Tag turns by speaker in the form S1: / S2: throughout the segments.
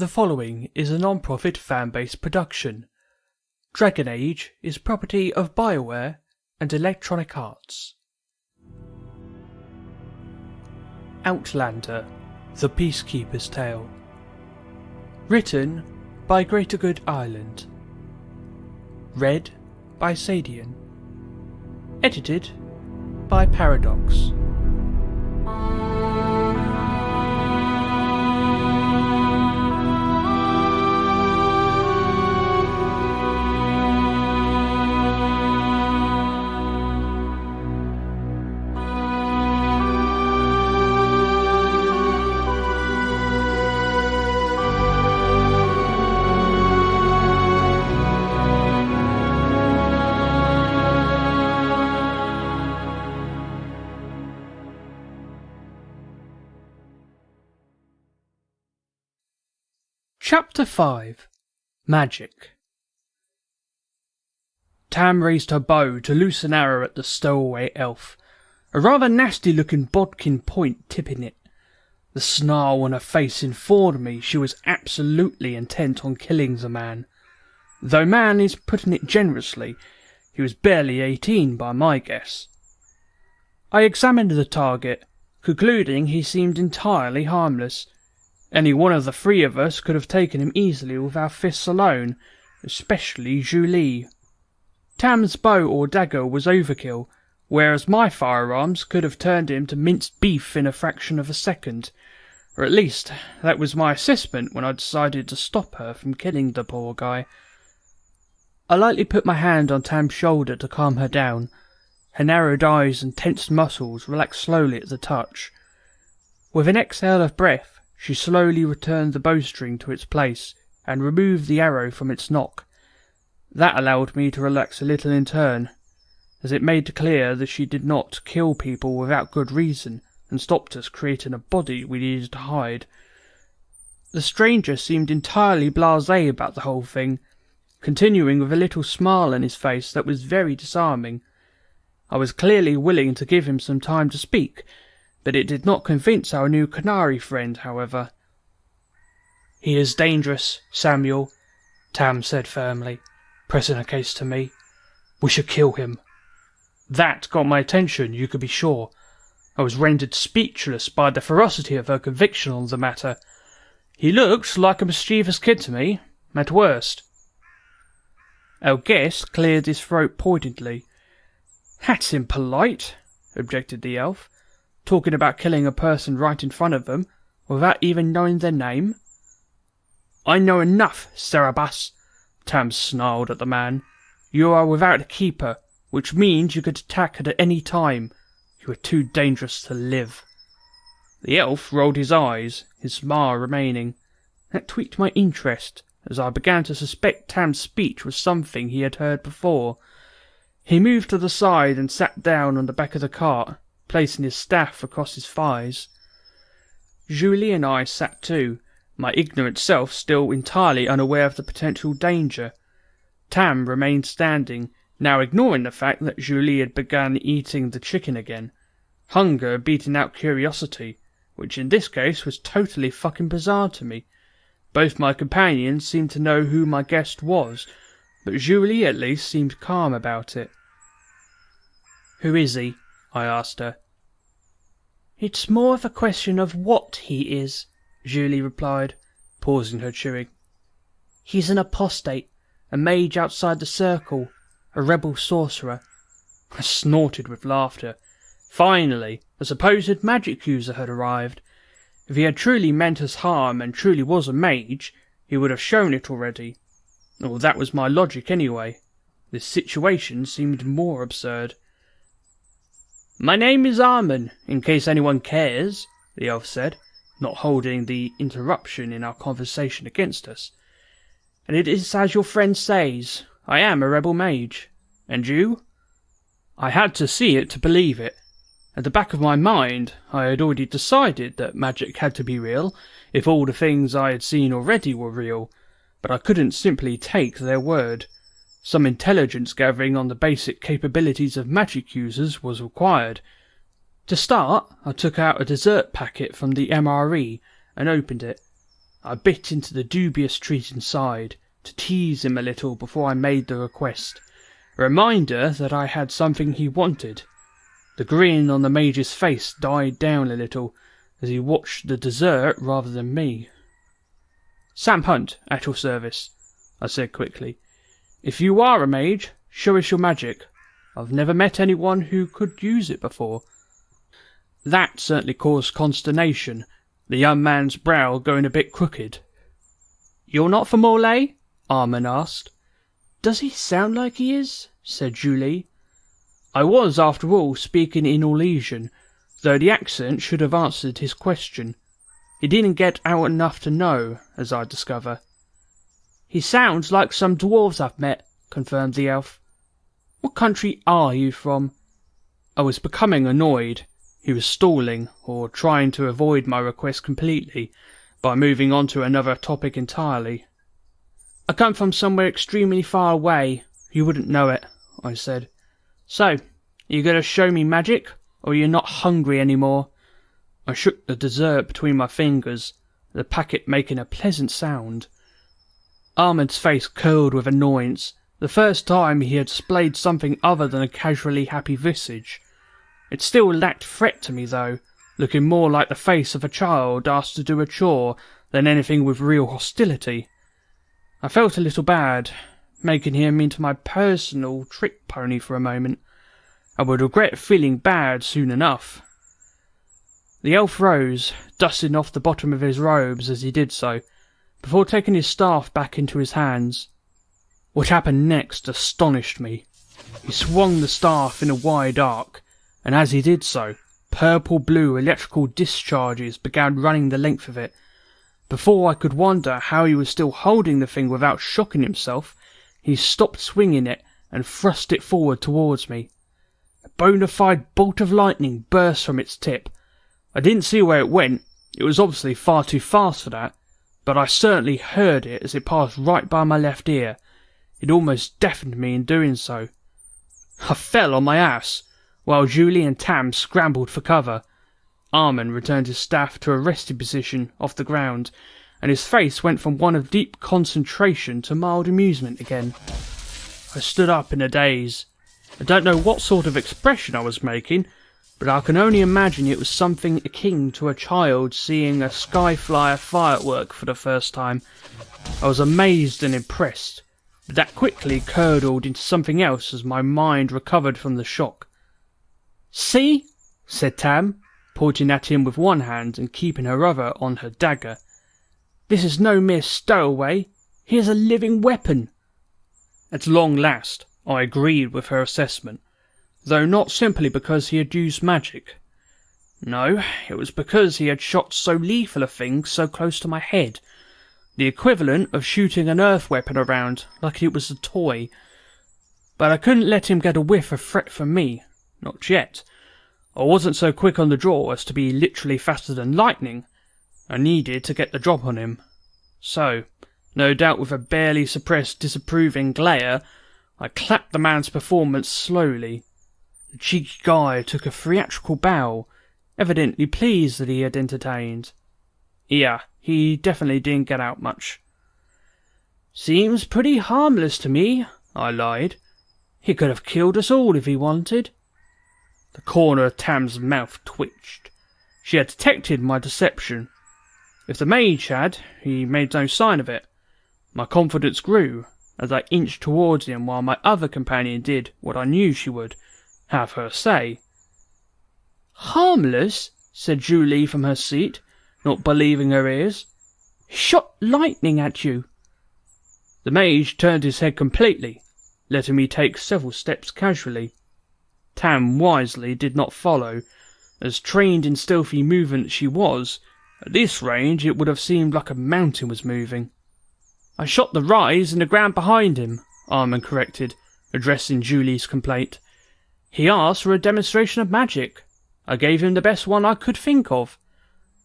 S1: The following is a non-profit fan-based production. Dragon Age is property of BioWare and Electronic Arts. Outlander, The Peacekeeper's Tale. Written by Greater Good Island. Read by Sadian. Edited by Paradox. Chapter 5. Magic. Tam raised her bow to loose an arrow at the stowaway elf, a rather nasty-looking bodkin point tipping it. The snarl on her face informed me she was absolutely intent on killing the man. Though man is putting it generously, he was barely 18 by my guess. I examined the target, concluding he seemed entirely harmless. Any one of the three of us could have taken him easily with our fists alone, especially Julie. Tam's bow or dagger was overkill, whereas my firearms could have turned him to minced beef in a fraction of a second. Or at least, that was my assessment when I decided to stop her from killing the poor guy. I lightly put my hand on Tam's shoulder to calm her down. Her narrowed eyes and tensed muscles relaxed slowly at the touch. With an exhale of breath, she slowly returned the bowstring to its place and removed the arrow from its nock. That allowed me to relax a little in turn, as it made clear that she did not kill people without good reason and stopped us creating a body we needed to hide. The stranger seemed entirely blasé about the whole thing, continuing with a little smile on his face that was very disarming. I was clearly willing to give him some time to speak, but it did not convince our new canary friend, however. "He is dangerous, Samuel," Tam said firmly, pressing her case to me. "We should kill him." That got my attention, you could be sure. I was rendered speechless by the ferocity of her conviction on the matter. He looked like a mischievous kid to me, at worst. Our guest cleared his throat pointedly. "That's impolite," objected the elf. "Talking about killing a person right in front of them, without even knowing their name." "I know enough, Cerebus," Tam snarled at the man. "You are without a keeper, which means you could attack at any time. You are too dangerous to live." The elf rolled his eyes, his smile remaining. That tweaked my interest, as I began to suspect Tam's speech was something he had heard before. He moved to the side and sat down on the back of the cart, placing his staff across his thighs. Julie and I sat too, my ignorant self still entirely unaware of the potential danger. Tam remained standing, now ignoring the fact that Julie had begun eating the chicken again. Hunger beating out curiosity, which in this case was totally fucking bizarre to me. Both my companions seemed to know who my guest was, but Julie at least seemed calm about it. "Who is he?" I asked her. "It's more of a question of what he is," Julie replied, pausing her chewing. "He's an apostate, a mage outside the circle, a rebel sorcerer." I snorted with laughter. Finally, a supposed magic user had arrived. If he had truly meant us harm and truly was a mage, he would have shown it already. Or that was my logic anyway. This situation seemed more absurd. "My name is Armin, in case anyone cares," the elf said, not holding the interruption in our conversation against us. "And it is as your friend says, I am a rebel mage. And you?" I had to see it to believe it. At the back of my mind, I had already decided that magic had to be real, if all the things I had seen already were real, but I couldn't simply take their word. Some intelligence gathering on the basic capabilities of magic users was required. To start, I took out a dessert packet from the MRE and opened it. I bit into the dubious treat inside, to tease him a little before I made the request, a reminder that I had something he wanted. The grin on the Major's face died down a little as he watched the dessert rather than me. "Sam Hunt, at your service," I said quickly. "If you are a mage, show us your magic. I've never met anyone who could use it before." That certainly caused consternation, the young man's brow going a bit crooked. "You're not from Morlaix?" Armand asked. "Does he sound like he is?" said Julie. I was, after all, speaking in Orlesian, though the accent should have answered his question. He didn't get out enough to know, as I discover. "He sounds like some dwarves I've met," confirmed the elf. "What country are you from?" I was becoming annoyed. He was stalling, or trying to avoid my request completely, by moving on to another topic entirely. "I come from somewhere extremely far away. You wouldn't know it," I said. "So, are you going to show me magic, or are you not hungry anymore?" I shook the dessert between my fingers, the packet making a pleasant sound. Armand's face curled with annoyance, the first time he had displayed something other than a casually happy visage. It still lacked threat to me though, looking more like the face of a child asked to do a chore than anything with real hostility. I felt a little bad, making him into my personal trick pony for a moment. I would regret feeling bad soon enough. The elf rose, dusting off the bottom of his robes as he did so, before taking his staff back into his hands. What happened next astonished me. He swung the staff in a wide arc, and as he did so, purple-blue electrical discharges began running the length of it. Before I could wonder how he was still holding the thing without shocking himself, he stopped swinging it and thrust it forward towards me. A bona fide bolt of lightning burst from its tip. I didn't see where it went, it was obviously far too fast for that, but I certainly heard it as it passed right by my left ear. It almost deafened me in doing so. I fell on my ass, while Julie and Tam scrambled for cover. Armand returned his staff to a resting position off the ground, and his face went from one of deep concentration to mild amusement again. I stood up in a daze. I don't know what sort of expression I was making, but I can only imagine it was something akin to a child seeing a skyflyer firework for the first time. I was amazed and impressed, but that quickly curdled into something else as my mind recovered from the shock. "See?" said Tam, pointing at him with one hand and keeping her other on her dagger. "This is no mere stowaway. He is a living weapon." At long last, I agreed with her assessment, though not simply because he had used magic. No, it was because he had shot so lethal a thing so close to my head, the equivalent of shooting an earth weapon around like it was a toy. But I couldn't let him get a whiff of threat from me, not yet. I wasn't so quick on the draw as to be literally faster than lightning. I needed to get the drop on him. So, no doubt with a barely suppressed disapproving glare, I clapped the man's performance slowly. The cheeky guy took a theatrical bow, evidently pleased that he had entertained. Yeah, he definitely didn't get out much. "Seems pretty harmless to me," I lied. "He could have killed us all if he wanted." The corner of Tam's mouth twitched. She had detected my deception. If the mage had, he made no sign of it. My confidence grew as I inched towards him while my other companion did what I knew she would, have her say. "Harmless?" said Julie from her seat, not believing her ears. "He shot lightning at you." The mage turned his head completely, letting me take several steps casually. Tam wisely did not follow. As trained in stealthy movement as she was, at this range it would have seemed like a mountain was moving. "I shot the rise in the ground behind him," Armand corrected, addressing Julie's complaint. "He asked for a demonstration of magic. I gave him the best one I could think of.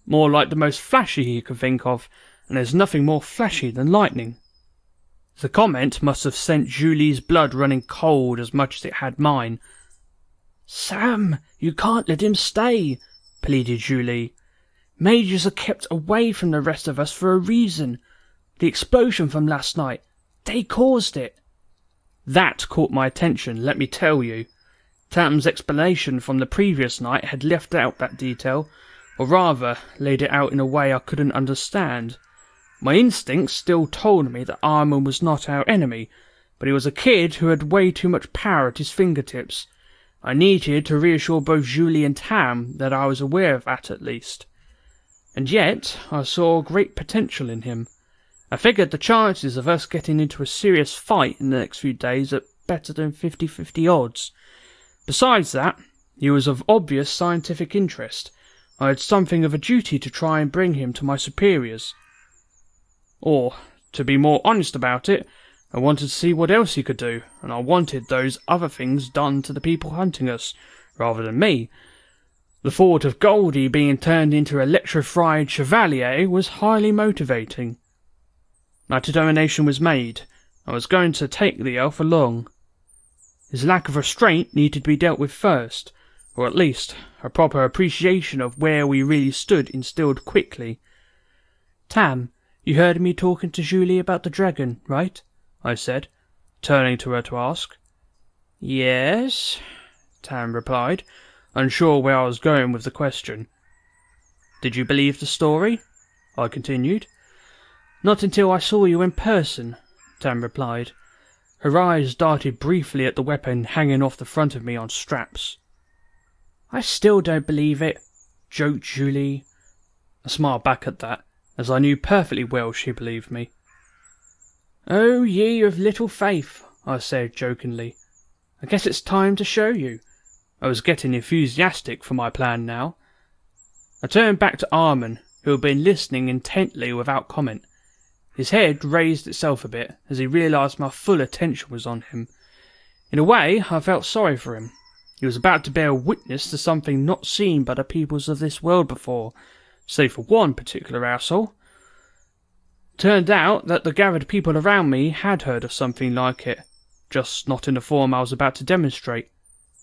S1: More like the most flashy he could think of, and there's nothing more flashy than lightning." The comment must have sent Julie's blood running cold as much as it had mine. "Sam, you can't let him stay," pleaded Julie. Majors are kept away from the rest of us for a reason. The explosion from last night, they caused it." That caught my attention, let me tell you. Tam's explanation from the previous night had left out that detail, or rather, laid it out in a way I couldn't understand. My instincts still told me that Armin was not our enemy, but he was a kid who had way too much power at his fingertips. I needed to reassure both Julie and Tam that I was aware of that at least. And yet, I saw great potential in him. I figured the chances of us getting into a serious fight in the next few days at better than 50-50 odds. Besides that, he was of obvious scientific interest. I had something of a duty to try and bring him to my superiors. Or, to be more honest about it, I wanted to see what else he could do, and I wanted those other things done to the people hunting us, rather than me. The thought of Goldie being turned into electrified chevalier was highly motivating. My determination was made. I was going to take the elf along. His lack of restraint needed to be dealt with first, or at least a proper appreciation of where we really stood instilled quickly. "Tam, you heard me talking to Julie about the dragon, right?" I said, turning to her to ask. "Yes," Tam replied, unsure where I was going with the question. "Did you believe the story?" I continued. "Not until I saw you in person," Tam replied. Her eyes darted briefly at the weapon hanging off the front of me on straps. "I still don't believe it," joked Julie. I smiled back at that, as I knew perfectly well she believed me. "Oh, ye of little faith," I said jokingly. "I guess it's time to show you." I was getting enthusiastic for my plan now. I turned back to Armin, who had been listening intently without comment. His head raised itself a bit as he realised my full attention was on him. In a way, I felt sorry for him. He was about to bear witness to something not seen by the peoples of this world before, save for one particular asshole. Turned out that the gathered people around me had heard of something like it, just not in the form I was about to demonstrate,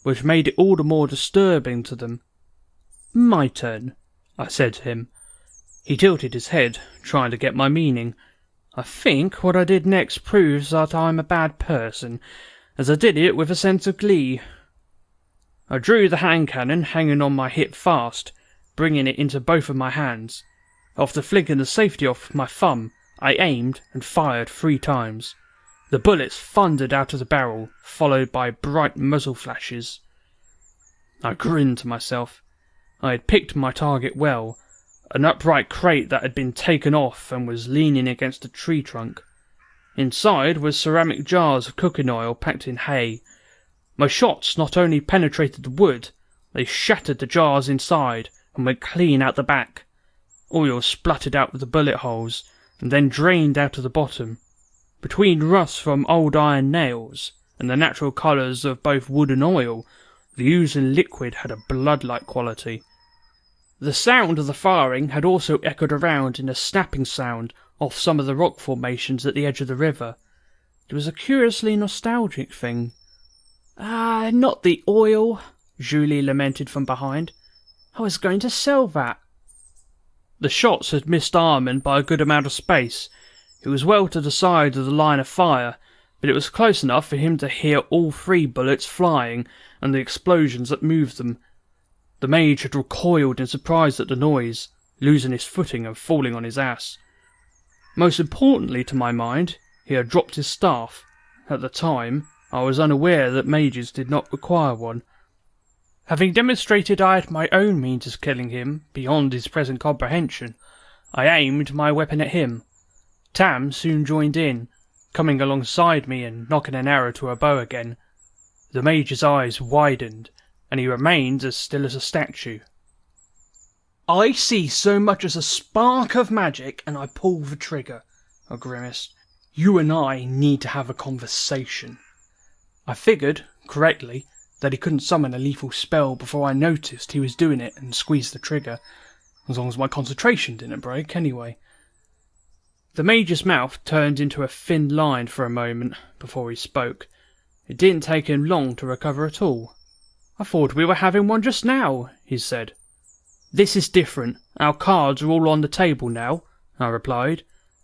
S1: which made it all the more disturbing to them. "My turn," I said to him. He tilted his head, trying to get my meaning. I think what I did next proves that I'm a bad person, as I did it with a sense of glee. I drew the hand cannon hanging on my hip fast, bringing it into both of my hands. After flicking the safety off my thumb, I aimed and fired 3 times. The bullets thundered out of the barrel, followed by bright muzzle flashes. I grinned to myself. I had picked my target well, an upright crate that had been taken off and was leaning against a tree trunk. Inside was ceramic jars of cooking oil packed in hay. My shots not only penetrated the wood, they shattered the jars inside and went clean out the back. Oil spluttered out of the bullet holes and then drained out of the bottom. Between rust from old iron nails and the natural colours of both wood and oil, the oozing liquid had a blood-like quality. The sound of the firing had also echoed around in a snapping sound off some of the rock formations at the edge of the river. It was a curiously nostalgic thing. "Ah, not the oil," Julie lamented from behind. "I was going to sell that." The shots had missed Armin by a good amount of space. It was well to the side of the line of fire, but it was close enough for him to hear all 3 bullets flying and the explosions that moved them. The mage had recoiled in surprise at the noise, losing his footing and falling on his ass. Most importantly to my mind, he had dropped his staff. At the time, I was unaware that mages did not require one. Having demonstrated I had my own means of killing him beyond his present comprehension, I aimed my weapon at him. Tam soon joined in, coming alongside me and knocking an arrow to her bow again. The mage's eyes widened, and he remained as still as a statue. "I see so much as a spark of magic, and I pull the trigger," I grimaced. "You and I need to have a conversation." I figured, correctly, that he couldn't summon a lethal spell before I noticed he was doing it and squeezed the trigger, as long as my concentration didn't break anyway. The mage's mouth turned into a thin line for a moment before he spoke. It didn't take him long to recover at all. "I thought we were having one just now," he said. This is different. Our cards are all on the table now, I replied.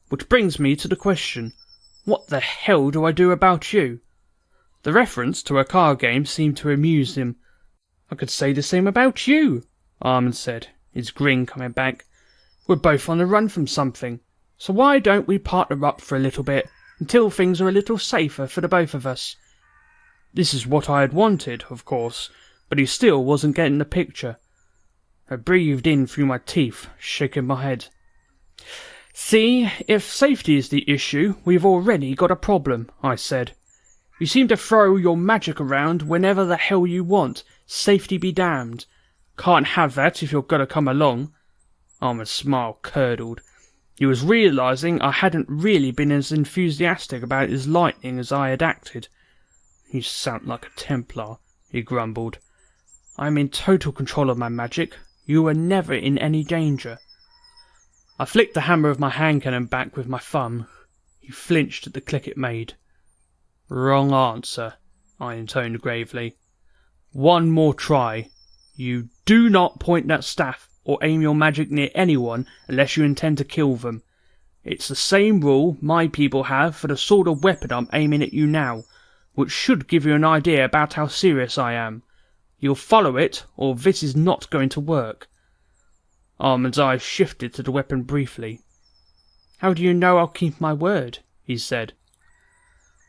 S1: Which brings me to the question, what the hell do I do about you? The reference to a card game seemed to amuse him. I could say the same about you, Armand said, his grin coming back. We're both on the run from something, so why don't we partner up for a little bit, until things are a little safer for the both of us? This is what I had wanted, of course, but he still wasn't getting the picture. I breathed in through my teeth, shaking my head. See, if safety is the issue, we've already got a problem, I said. You seem to throw your magic around whenever the hell you want, safety be damned. Can't have that if you're gonna come along. Armand's smile curdled. He was realising I hadn't really been as enthusiastic about his lightning as I had acted. You sound like a Templar, he grumbled. I'm in total control of my magic. You are never in any danger. I flicked the hammer of my hand cannon back with my thumb. He flinched at the click it made. Wrong answer, I intoned gravely. One more try. You do not point that staff or aim your magic near anyone unless you intend to kill them. It's the same rule my people have for the sort of weapon I'm aiming at you now, which should give you an idea about how serious I am. You'll follow it, or this is not going to work. Armand's eyes shifted to the weapon briefly. How do you know I'll keep my word? He said.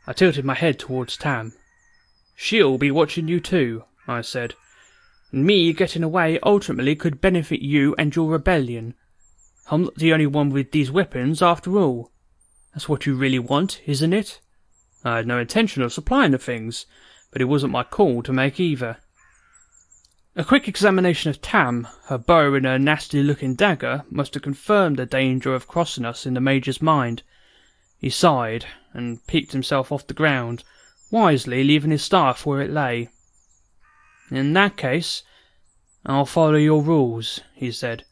S1: I tilted my head towards Tam. She'll be watching you too, I said. Me getting away ultimately could benefit you and your rebellion. I'm not the only one with these weapons after all. That's what you really want, isn't it? I had no intention of supplying the things, but it wasn't my call to make either. A quick examination of Tam, her bow and her nasty-looking dagger, must have confirmed the danger of crossing us in the Major's mind. He sighed, and picked himself off the ground, wisely leaving his staff where it lay. In that case, I'll follow your rules, he said,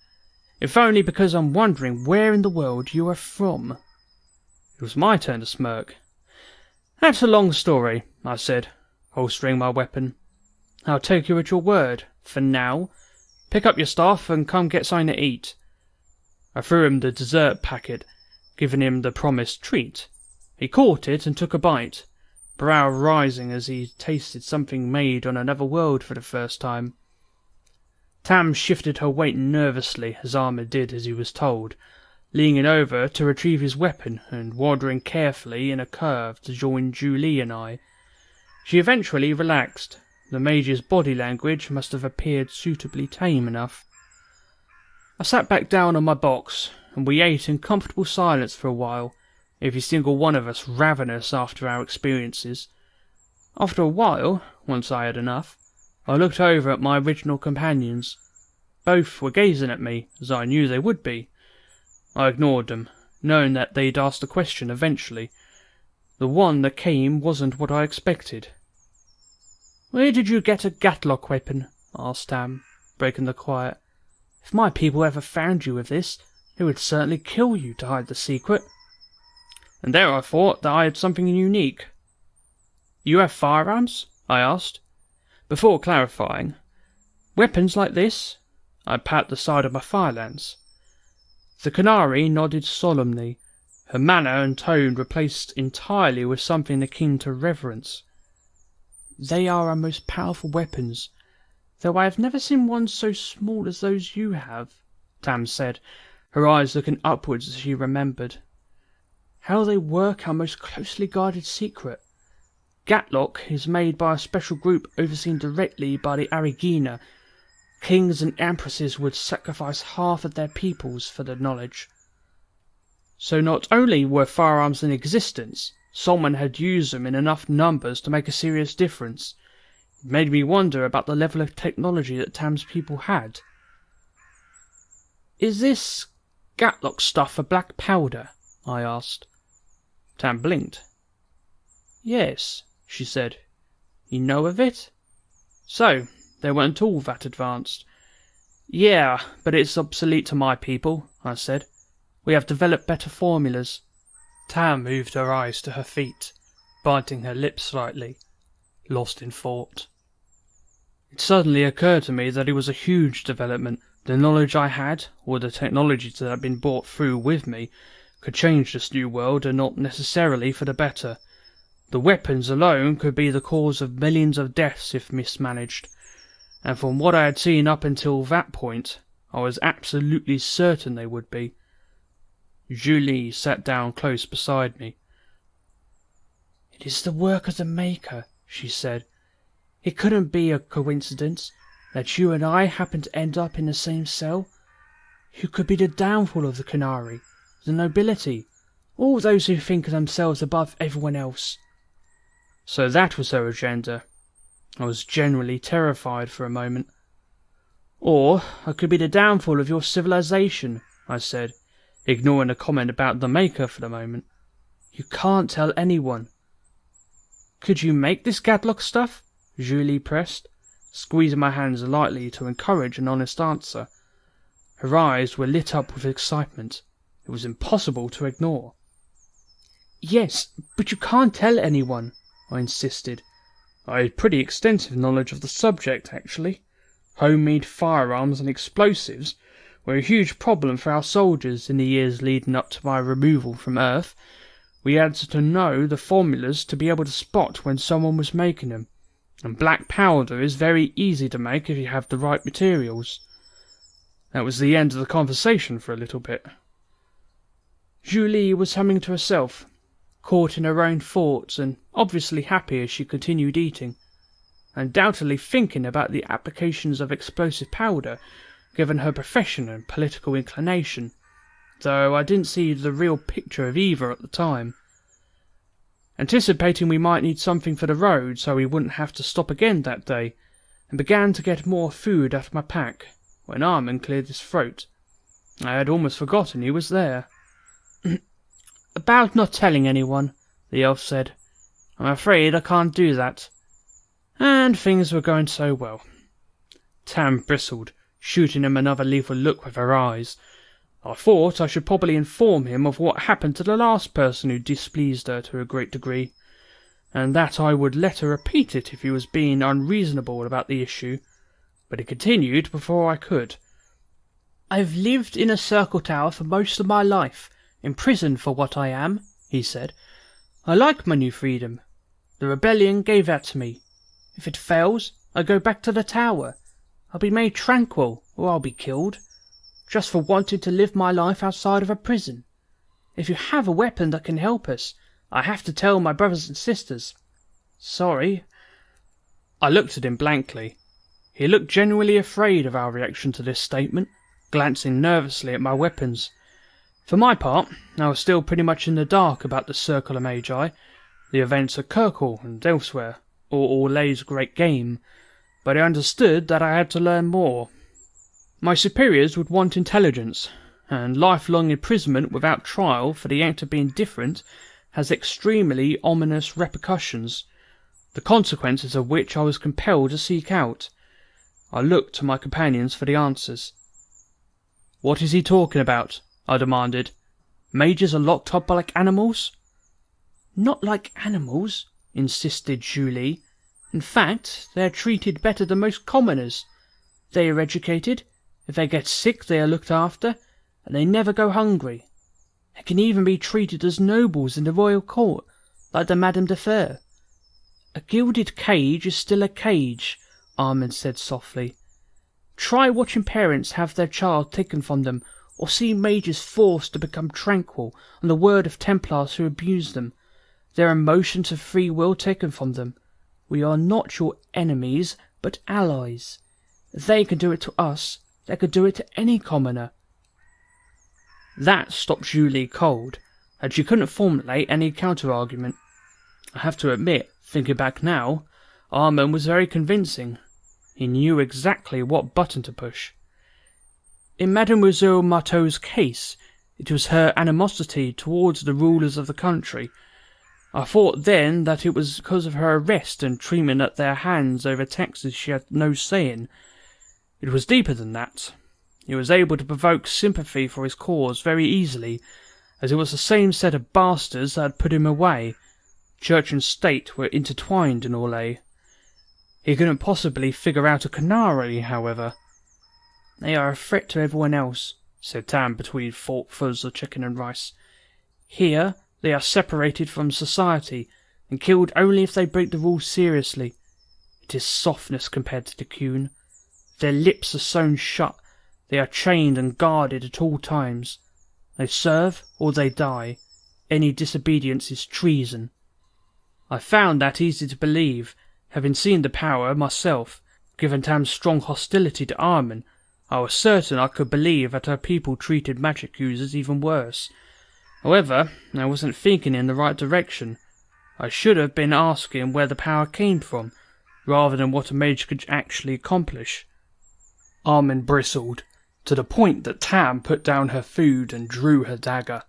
S1: if only because I'm wondering where in the world you are from. It was my turn to smirk. That's a long story, I said, holstering my weapon. I'll take you at your word, for now. Pick up your stuff and come get something to eat. I threw him the dessert packet, giving him the promised treat. He caught it and took a bite, brow rising as he tasted something made on another world for the first time. Tam shifted her weight nervously as Armand did as he was told, leaning over to retrieve his weapon and wandering carefully in a curve to join Julie and I. She eventually relaxed. The Major's body language must have appeared suitably tame enough. I sat back down on my box, and we ate in comfortable silence for a while, every single one of us ravenous after our experiences. After a while, once I had enough, I looked over at my original companions. Both were gazing at me, as I knew they would be. I ignored them, knowing that they'd ask the question eventually. The one that came wasn't what I expected. Where did you get a gatlock weapon? Asked Tam, breaking the quiet. If my people ever found you with this, they would certainly kill you to hide the secret. And there I thought that I had something unique. You have firearms? I asked. Before clarifying, weapons like this? I pat the side of my firelance. The Canary nodded solemnly, her manner and tone replaced entirely with something akin to reverence. They are our most powerful weapons, though I have never seen one so small as those you have, Tam said, her eyes looking upwards as she remembered. How they work our most closely guarded secret. Gatlock is made by a special group overseen directly by the Arigina. Kings and empresses would sacrifice half of their peoples for the knowledge. So not only were firearms in existence, someone had used them in enough numbers to make a serious difference. It made me wonder about the level of technology that Tam's people had. Is this Gatlock stuff a black powder? I asked. Tam blinked. Yes, she said. You know of it? So, they weren't all that advanced. Yeah, but it's obsolete to my people, I said. We have developed better formulas. Tam moved her eyes to her feet, biting her lips slightly, lost in thought. It suddenly occurred to me that it was a huge development The knowledge I had, or the technologies that had been brought through with me, could change this new world, and not necessarily for the better. The weapons alone could be the cause of millions of deaths if mismanaged, and from what I had seen up until that point, I was absolutely certain they would be. Julie sat down close beside me. "It is the work of the Maker," she said. "It couldn't be a coincidence that you and I happened to end up in the same cell. Who could be the downfall of the Canary, the nobility, all those who think of themselves above everyone else?" So that was her agenda. I was genuinely terrified for a moment. "Or I could be the downfall of your civilization," I said, ignoring a comment about the Maker for the moment. "You can't tell anyone." "Could you make this Gadlock stuff?" Julie pressed, squeezing my hands lightly to encourage an honest answer. Her eyes were lit up with excitement. It was impossible to ignore. "Yes, but you can't tell anyone," I insisted. I had pretty extensive knowledge of the subject, actually. Homemade firearms and explosives were a huge problem for our soldiers in the years leading up to my removal from Earth. We had to know the formulas to be able to spot when someone was making them, and black powder is very easy to make if you have the right materials. That was the end of the conversation for a little bit. Julie was humming to herself, caught in her own thoughts and obviously happy as she continued eating, undoubtedly thinking about the applications of explosive powder given her profession and political inclination, though I didn't see the real picture of either at the time. Anticipating we might need something for the road so we wouldn't have to stop again that day, and began to get more food out of my pack, when Armin cleared his throat. I had almost forgotten he was there. "About not telling anyone," the elf said. "I'm afraid I can't do that." And things were going so well. Tam bristled, shooting him another lethal look with her eyes. I thought I should probably inform him of what happened to the last person who displeased her to a great degree, and that I would let her repeat it if he was being unreasonable about the issue, but he continued before I could. "I've lived in a circle tower for most of my life, imprisoned for what I am," he said. "I like my new freedom. The rebellion gave that to me. If it fails, I go back to the tower. I'll be made tranquil, or I'll be killed, just for wanting to live my life outside of a prison. If you have a weapon that can help us, I have to tell my brothers and sisters. Sorry." I looked at him blankly. He looked genuinely afraid of our reaction to this statement, glancing nervously at my weapons. For my part, I was still pretty much in the dark about the Circular Magi, the events at Kirkle and elsewhere, or Orlay's great game, but I understood that I had to learn more. My superiors would want intelligence, and lifelong imprisonment without trial for the act of being different has extremely ominous repercussions, the consequences of which I was compelled to seek out. I looked to my companions for the answers. "What is he talking about?" I demanded. "Mages are locked up like animals?" "Not like animals," insisted Julie. "In fact, they are treated better than most commoners. They are educated, if they get sick they are looked after, and they never go hungry. They can even be treated as nobles in the royal court, like the Madame de Fer." "A gilded cage is still a cage," Armin said softly. "Try watching parents have their child taken from them, or see mages forced to become tranquil on the word of Templars who abuse them. Their emotions of free will taken from them. We are not your enemies, but allies. If they can do it to us, they could do it to any commoner." That stopped Julie cold, and she couldn't formulate any counter-argument. I have to admit, thinking back now, Armin was very convincing. He knew exactly what button to push. In Mademoiselle Marteau's case, it was her animosity towards the rulers of the country. I thought then that it was because of her arrest and treatment at their hands over taxes she had no say in. It was deeper than that. He was able to provoke sympathy for his cause very easily, as it was the same set of bastards that had put him away. Church and state were intertwined in Orlais. He couldn't possibly figure out a canary, however. They are a threat to everyone else, said Tam between forkfuls of chicken and rice. Here, they are separated from society and killed only if they break the rules seriously. It is softness compared to the coon. Their lips are sewn shut. They are chained and guarded at all times. They serve or they die. Any disobedience is treason. I found that easy to believe, having seen the power myself. Given Tam's strong hostility to Armin, I was certain I could believe that her people treated magic users even worse. However, I wasn't thinking in the right direction. I should have been asking where the power came from, rather than what a mage could actually accomplish. Armin bristled, to the point that Tam put down her food and drew her dagger.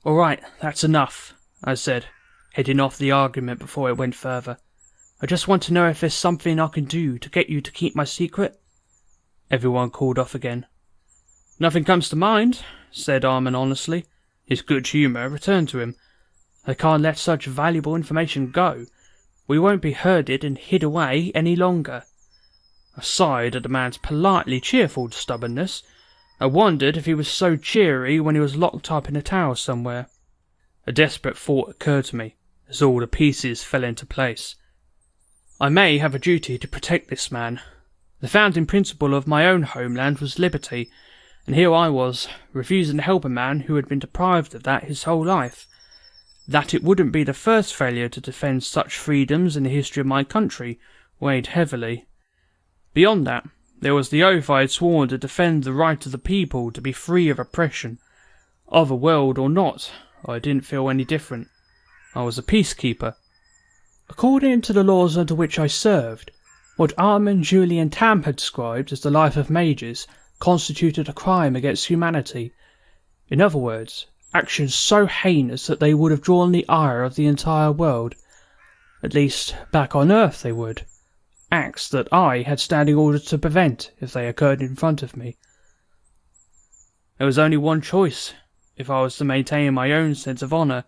S1: "All right, that's enough," I said, heading off the argument before it went further. "I just want to know if there's something I can do to get you to keep my secret." Everyone called off again. "Nothing comes to mind," said Armin honestly. His good humour returned to him. "I can't let such valuable information go. We won't be herded and hid away any longer." I sighed at the man's politely cheerful stubbornness. I wondered if he was so cheery when he was locked up in a tower somewhere. A desperate thought occurred to me, as all the pieces fell into place. I may have a duty to protect this man. The founding principle of my own homeland was liberty, and here I was, refusing to help a man who had been deprived of that his whole life. That it wouldn't be the first failure to defend such freedoms in the history of my country weighed heavily. Beyond that, there was the oath I had sworn to defend the right of the people to be free of oppression. Otherworld or not, I didn't feel any different. I was a peacekeeper. According to the laws under which I served, what Armin, Julie and Tam had described as the life of mages constituted a crime against humanity. In other words, actions so heinous that they would have drawn the ire of the entire world. At least, back on Earth they would. Acts that I had standing orders to prevent if they occurred in front of me. There was only one choice, if I was to maintain my own sense of honour,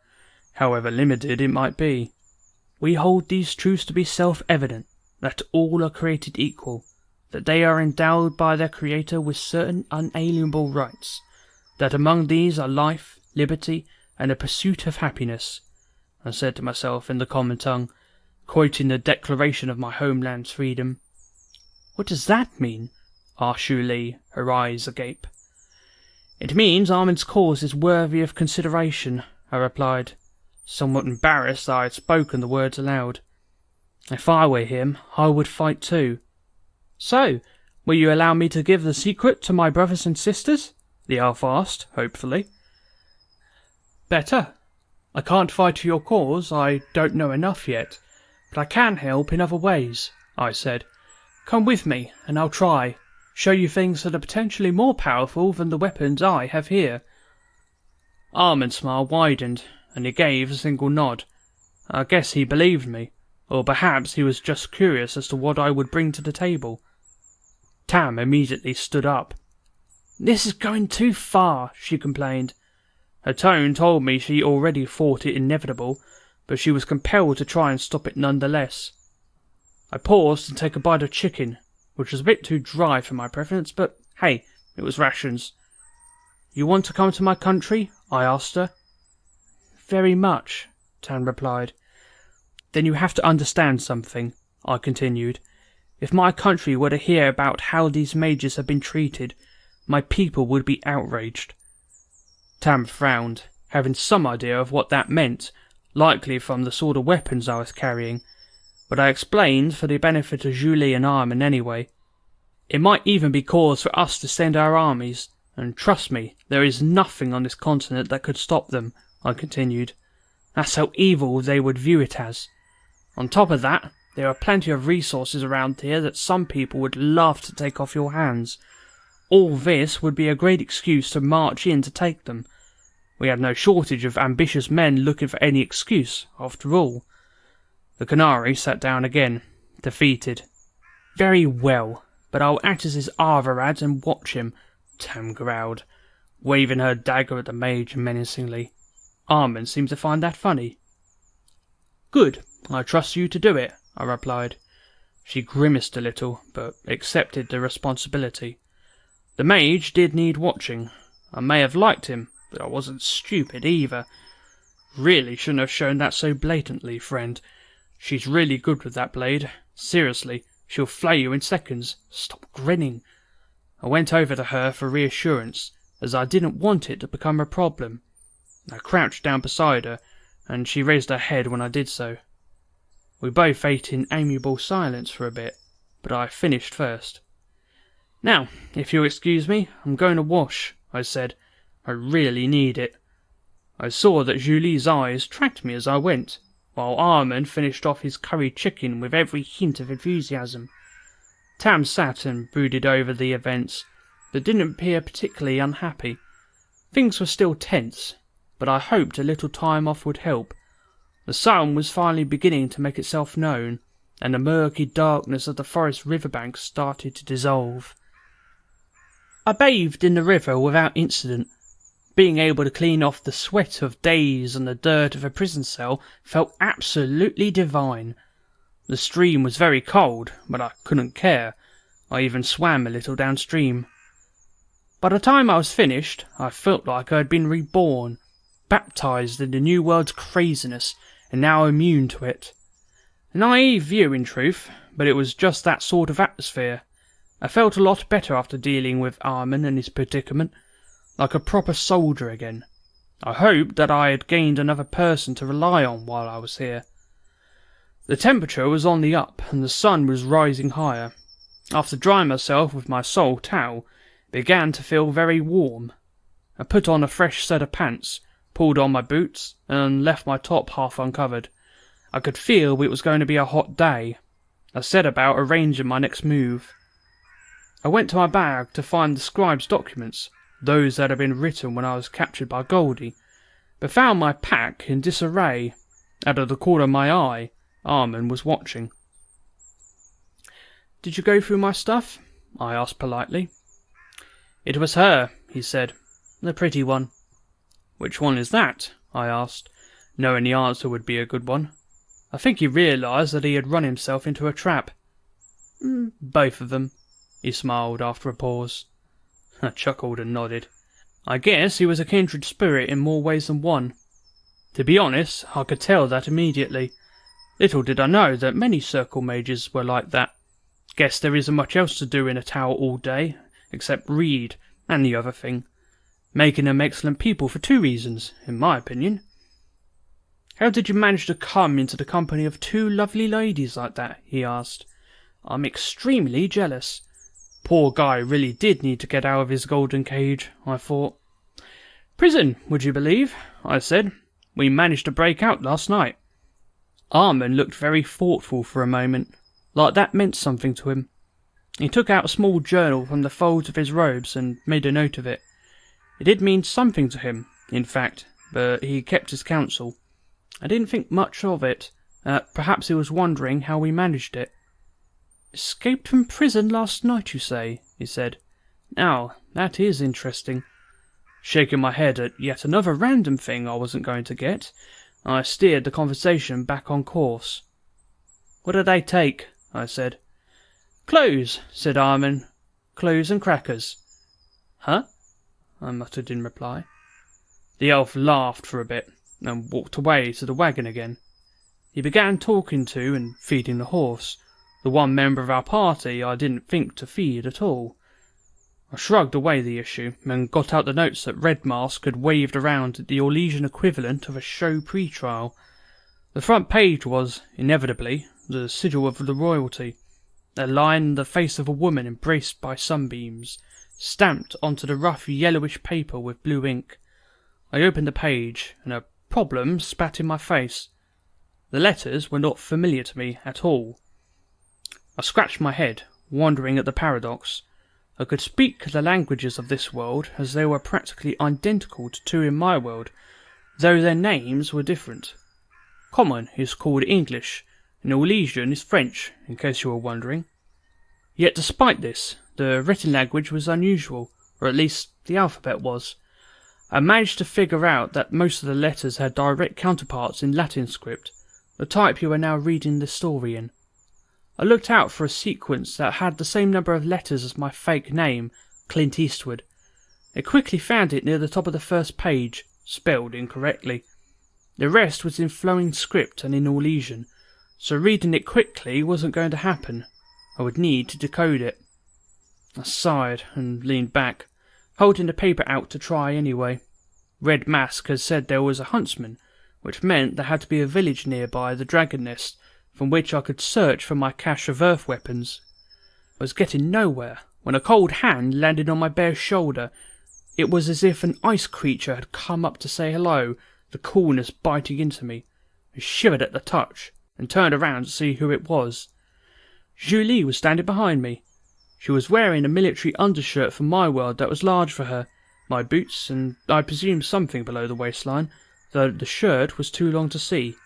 S1: however limited it might be. We hold these truths to be self-evident, that all are created equal, that they are endowed by their Creator with certain unalienable rights, that among these are life, liberty, and the pursuit of happiness, I said to myself in the common tongue, quoting the declaration of my homeland's freedom. "What does that mean?" asked Julie, her eyes agape. "It means Armin's cause is worthy of consideration," I replied, somewhat embarrassed that I had spoken the words aloud. "If I were him, I would fight too." "So, will you allow me to give the secret to my brothers and sisters?" the elf asked, hopefully. "Better. I can't fight for your cause, I don't know enough yet, but I can help in other ways," I said. "Come with me, and I'll try. Show you things that are potentially more powerful than the weapons I have here." Armin's smile widened, and he gave a single nod. I guess he believed me, or perhaps he was just curious as to what I would bring to the table. Tam immediately stood up. "This is going too far," she complained. Her tone told me she already thought it inevitable, but she was compelled to try and stop it nonetheless. I paused to take a bite of chicken, which was a bit too dry for my preference, but hey, it was rations. "You want to come to my country?" I asked her. "Very much," Tan replied. "Then you have to understand something," I continued. "If my country were to hear about how these mages have been treated, my people would be outraged." Tam frowned, having some idea of what that meant, likely from the sort of weapons I was carrying, but I explained for the benefit of Julie and Armin anyway. "It might even be cause for us to send our armies, and trust me, there is nothing on this continent that could stop them," I continued. "That's how evil they would view it as. On top of that, there are plenty of resources around here that some people would love to take off your hands. All this would be a great excuse to march in to take them. We have no shortage of ambitious men looking for any excuse, after all." The Canary sat down again, defeated. "Very well, but I'll act as his Arvarad and watch him," Tam growled, waving her dagger at the mage menacingly. Armin seemed to find that funny. "Good, I trust you to do it," I replied. She grimaced a little, but accepted the responsibility. The mage did need watching. I may have liked him, but I wasn't stupid either. Really shouldn't have shown that so blatantly, friend. She's really good with that blade. Seriously, she'll flay you in seconds. Stop grinning. I went over to her for reassurance, as I didn't want it to become a problem. I crouched down beside her, and she raised her head when I did so. We both ate in amiable silence for a bit, but I finished first. "Now, if you'll excuse me, I'm going to wash," I said. "I really need it." I saw that Julie's eyes tracked me as I went, while Armand finished off his curry chicken with every hint of enthusiasm. Tam sat and brooded over the events, but didn't appear particularly unhappy. Things were still tense, but I hoped a little time off would help. The sun was finally beginning to make itself known, and the murky darkness of the forest riverbank started to dissolve. I bathed in the river without incident. Being able to clean off the sweat of days and the dirt of a prison cell felt absolutely divine. The stream was very cold, but I couldn't care. I even swam a little downstream. By the time I was finished, I felt like I had been reborn, baptized in the new world's craziness, and now immune to it. A naive view, in truth, but it was just that sort of atmosphere. I felt a lot better after dealing with Armin and his predicament, like a proper soldier again. I hoped that I had gained another person to rely on while I was here. The temperature was on the up, and the sun was rising higher. After drying myself with my soul towel, it began to feel very warm. I put on a fresh set of pants, pulled on my boots, and left my top half uncovered. I could feel it was going to be a hot day. I set about arranging my next move. I went to my bag to find the scribe's documents, those that had been written when I was captured by Goldie, but found my pack in disarray. Out of the corner of my eye, Armin was watching. "Did you go through my stuff?" I asked politely. "It was her," he said. "The pretty one." "Which one is that?" I asked, knowing the answer would be a good one. I think he realised that he had run himself into a trap. "Both of them," he smiled after a pause. I chuckled and nodded. I guess he was a kindred spirit in more ways than one. To be honest, I could tell that immediately. Little did I know that many circle mages were like that. Guess there isn't much else to do in a tower all day, except read, and the other thing. Making them excellent people for two reasons, in my opinion. "How did you manage to come into the company of two lovely ladies like that?" he asked. "I'm extremely jealous." Poor guy really did need to get out of his golden cage, I thought. "Prison, would you believe?" I said. "We managed to break out last night." Armin looked very thoughtful for a moment, like that meant something to him. He took out a small journal from the folds of his robes and made a note of it. It did mean something to him, in fact, but he kept his counsel. I didn't think much of it. Perhaps he was wondering how we managed it. "Escaped from prison last night, you say?" he said. "Now, that is interesting." Shaking my head at yet another random thing I wasn't going to get, I steered the conversation back on course. "What did they take?" I said. "Clothes," said Armin. "Clothes and crackers." "Huh?" I muttered in reply. The elf laughed for a bit, and walked away to the wagon again. He began talking to and feeding the horse, the one member of our party I didn't think to feed at all. I shrugged away the issue, and got out the notes that Red Mask had waved around the Orlesian equivalent of a show pre-trial. The front page was, inevitably, the sigil of the royalty, a line in the face of a woman embraced by sunbeams, stamped onto the rough yellowish paper with blue ink. I opened the page, and a problem spat in my face. The letters were not familiar to me at all. I scratched my head, wondering at the paradox. I could speak the languages of this world as they were practically identical to two in my world, though their names were different. Common is called English, and Orlesian is French, in case you were wondering. Yet despite this, the written language was unusual, or at least the alphabet was. I managed to figure out that most of the letters had direct counterparts in Latin script, the type you are now reading the story in. I looked out for a sequence that had the same number of letters as my fake name, Clint Eastwood. I quickly found it near the top of the first page, spelled incorrectly. The rest was in flowing script and in Norwegian, so reading it quickly wasn't going to happen. I would need to decode it. I sighed and leaned back, holding the paper out to try anyway. Red Mask had said there was a huntsman, which meant there had to be a village nearby the Dragon Nest, from which I could search for my cache of earth weapons. I was getting nowhere when a cold hand landed on my bare shoulder. It was as if an ice creature had come up to say hello, the coolness biting into me. I shivered at the touch and turned around to see who it was. Julie was standing behind me. She was wearing a military undershirt from my world that was large for her, my boots, and I presume something below the waistline, though the shirt was too long to see.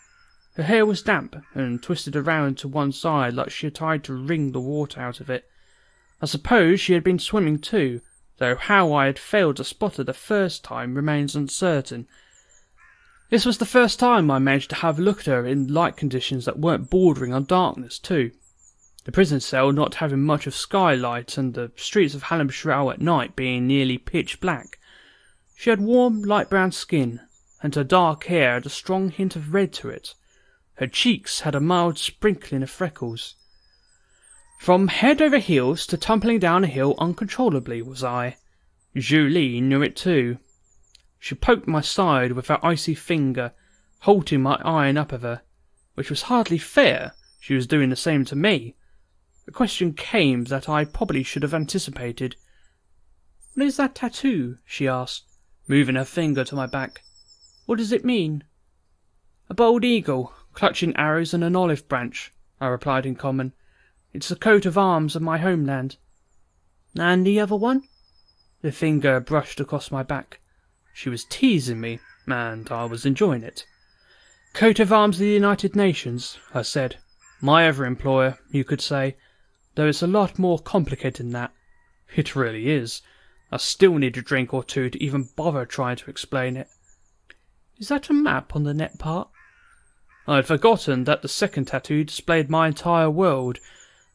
S1: Her hair was damp and twisted around to one side like she had tried to wring the water out of it. I suppose she had been swimming too, though how I had failed to spot her the first time remains uncertain. This was the first time I managed to have a look at her in light conditions that weren't bordering on darkness too. The prison cell not having much of skylight and the streets of Hallamshrow at night being nearly pitch black. She had warm, light brown skin, and her dark hair had a strong hint of red to it. Her cheeks had a mild sprinkling of freckles. From head over heels to tumbling down a hill uncontrollably was I. Julie knew it too. She poked my side with her icy finger, holding my iron up of her, which was hardly fair. She was doing the same to me. The question came that I probably should have anticipated. "What is that tattoo?" she asked, moving her finger to my back. "What does it mean?" "A bald eagle, clutching arrows and an olive branch," I replied in common. "It's the coat of arms of my homeland." "And the other one?" The finger brushed across my back. She was teasing me, and I was enjoying it. "Coat of arms of the United Nations," I said. "My other employer, you could say, though it's a lot more complicated than that. It really is. I still need a drink or two to even bother trying to explain it." "Is that a map on the net part?" I had forgotten that the second tattoo displayed my entire world,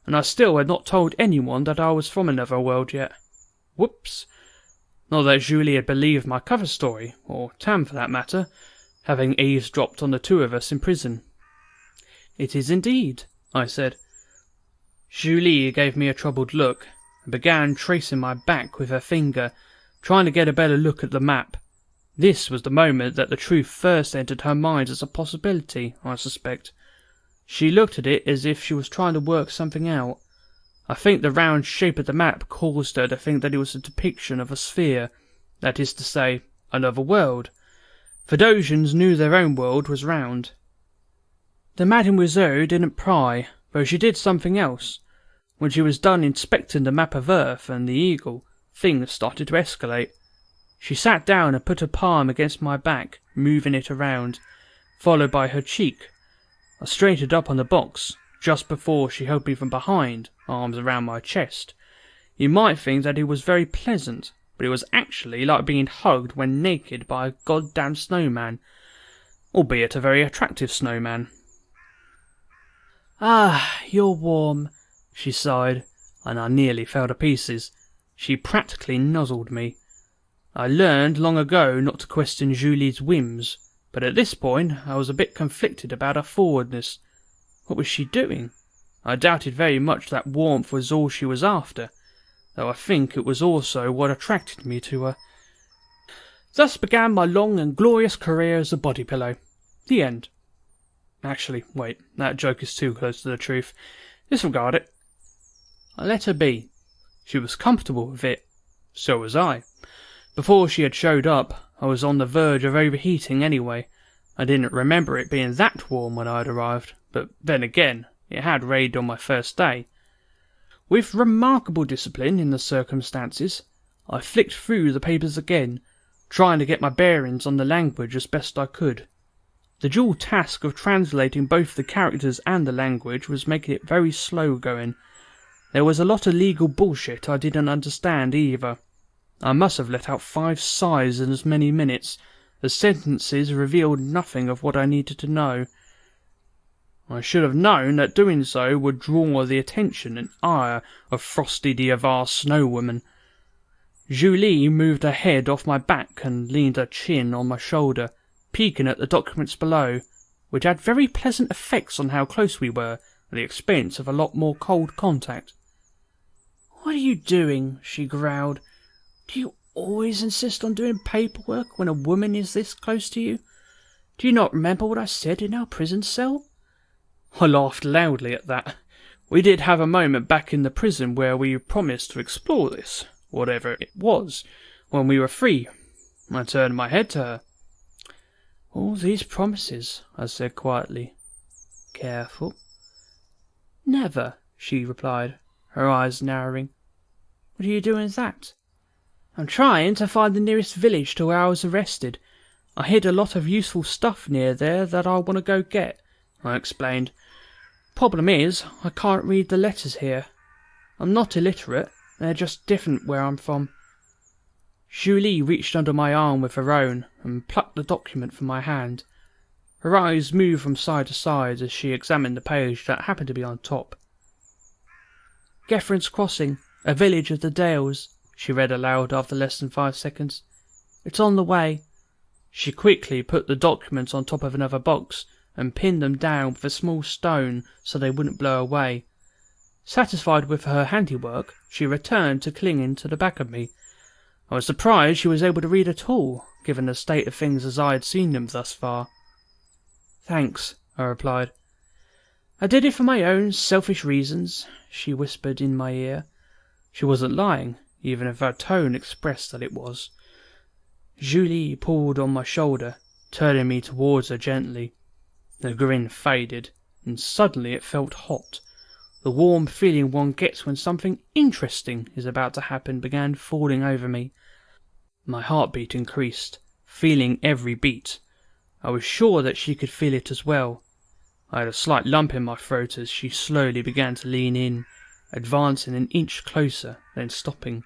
S1: and I still had not told anyone that I was from another world yet. Whoops. Not that Julie had believed my cover story, or Tam for that matter, having eavesdropped on the two of us in prison. "It is indeed," I said. Julie gave me a troubled look, and began tracing my back with her finger, trying to get a better look at the map. This was the moment that the truth first entered her mind as a possibility, I suspect. She looked at it as if she was trying to work something out. I think the round shape of the map caused her to think that it was a depiction of a sphere, that is to say, another world. Fedosians knew their own world was round. The Mademoiselle didn't pry, though she did something else. When she was done inspecting the map of Earth and the eagle, things started to escalate. She sat down and put her palm against my back, moving it around, followed by her cheek. I straightened up on the box, just before she held me from behind, arms around my chest. You might think that it was very pleasant, but it was actually like being hugged when naked by a goddamn snowman, albeit a very attractive snowman. "Ah, you're warm," she sighed, and I nearly fell to pieces. She practically nuzzled me. I learned long ago not to question Julie's whims, but at this point I was a bit conflicted about her forwardness. What was she doing? I doubted very much that warmth was all she was after, though I think it was also what attracted me to her. Thus began my long and glorious career as a body pillow. The end. Actually, wait, that joke is too close to the truth. Disregard it. I let her be. She was comfortable with it. So was I. Before she had showed up, I was on the verge of overheating anyway. I didn't remember it being that warm when I had arrived, but then again, it had rained on my first day. With remarkable discipline in the circumstances, I flicked through the papers again, trying to get my bearings on the language as best I could. The dual task of translating both the characters and the language was making it very slow going. There was a lot of legal bullshit I didn't understand either. I must have let out 5 sighs in as many minutes. The sentences revealed nothing of what I needed to know. I should have known that doing so would draw the attention and ire of Frosty the Avar Snow Woman. Julie moved her head off my back and leaned her chin on my shoulder, peeking at the documents below, which had very pleasant effects on how close we were, at the expense of a lot more cold contact. "What are you doing?" she growled. "Do you always insist on doing paperwork when a woman is this close to you? Do you not remember what I said in our prison cell?" I laughed loudly at that. We did have a moment back in the prison where we promised to explore this, whatever it was, when we were free. I turned my head to her. "All these promises," I said quietly. "Careful." "Never," she replied, her eyes narrowing. "What are you doing with that?" "I'm trying to find the nearest village to where I was arrested. I hid a lot of useful stuff near there that I want to go get," I explained. "Problem is, I can't read the letters here. I'm not illiterate, they're just different where I'm from." Julie reached under my arm with her own and plucked the document from my hand. Her eyes moved from side to side as she examined the page that happened to be on top. "Geffron's Crossing, a village of the Dales," she read aloud after less than 5 seconds. "It's on the way." She quickly put the documents on top of another box and pinned them down with a small stone so they wouldn't blow away. Satisfied with her handiwork, she returned to clinging to the back of me. I was surprised she was able to read at all, given the state of things as I had seen them thus far. "Thanks," I replied. "I did it for my own selfish reasons," she whispered in my ear. She wasn't lying, even if her tone expressed that it was. Julie pulled on my shoulder, turning me towards her gently. The grin faded, and suddenly it felt hot. The warm feeling one gets when something interesting is about to happen began falling over me. My heartbeat increased, feeling every beat. I was sure that she could feel it as well. I had a slight lump in my throat as she slowly began to lean in, advancing an inch closer, then stopping,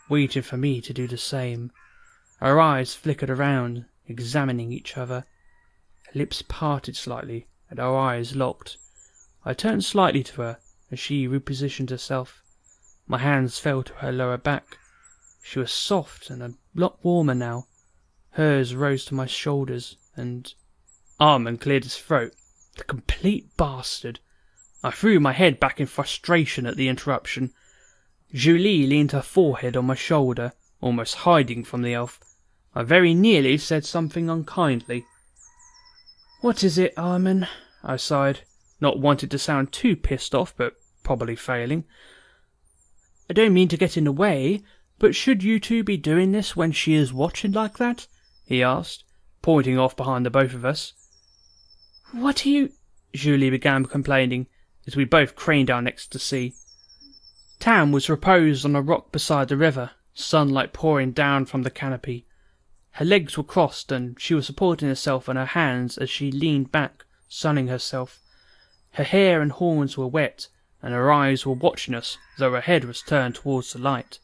S1: waiting for me to do the same. Her eyes flickered around, examining each other. Her lips parted slightly, and our eyes locked. I turned slightly to her as she repositioned herself. My hands fell to her lower back. She was soft and a lot warmer now. Hers rose to my shoulders, and Armand cleared his throat. The complete bastard. I threw my head back in frustration at the interruption. Julie leaned her forehead on my shoulder, almost hiding from the elf. I very nearly said something unkindly. "What is it, Armand?" I sighed, not wanting to sound too pissed off, but probably failing. "I don't mean to get in the way, but should you two be doing this when she is watching like that?" he asked, pointing off behind the both of us. "What are you—" Julie began complaining, as we both craned our necks to see. Tam was reposed on a rock beside the river, sunlight pouring down from the canopy. Her legs were crossed and she was supporting herself on her hands as she leaned back, sunning herself. Her hair and horns were wet, and her eyes were watching us, though her head was turned towards the light.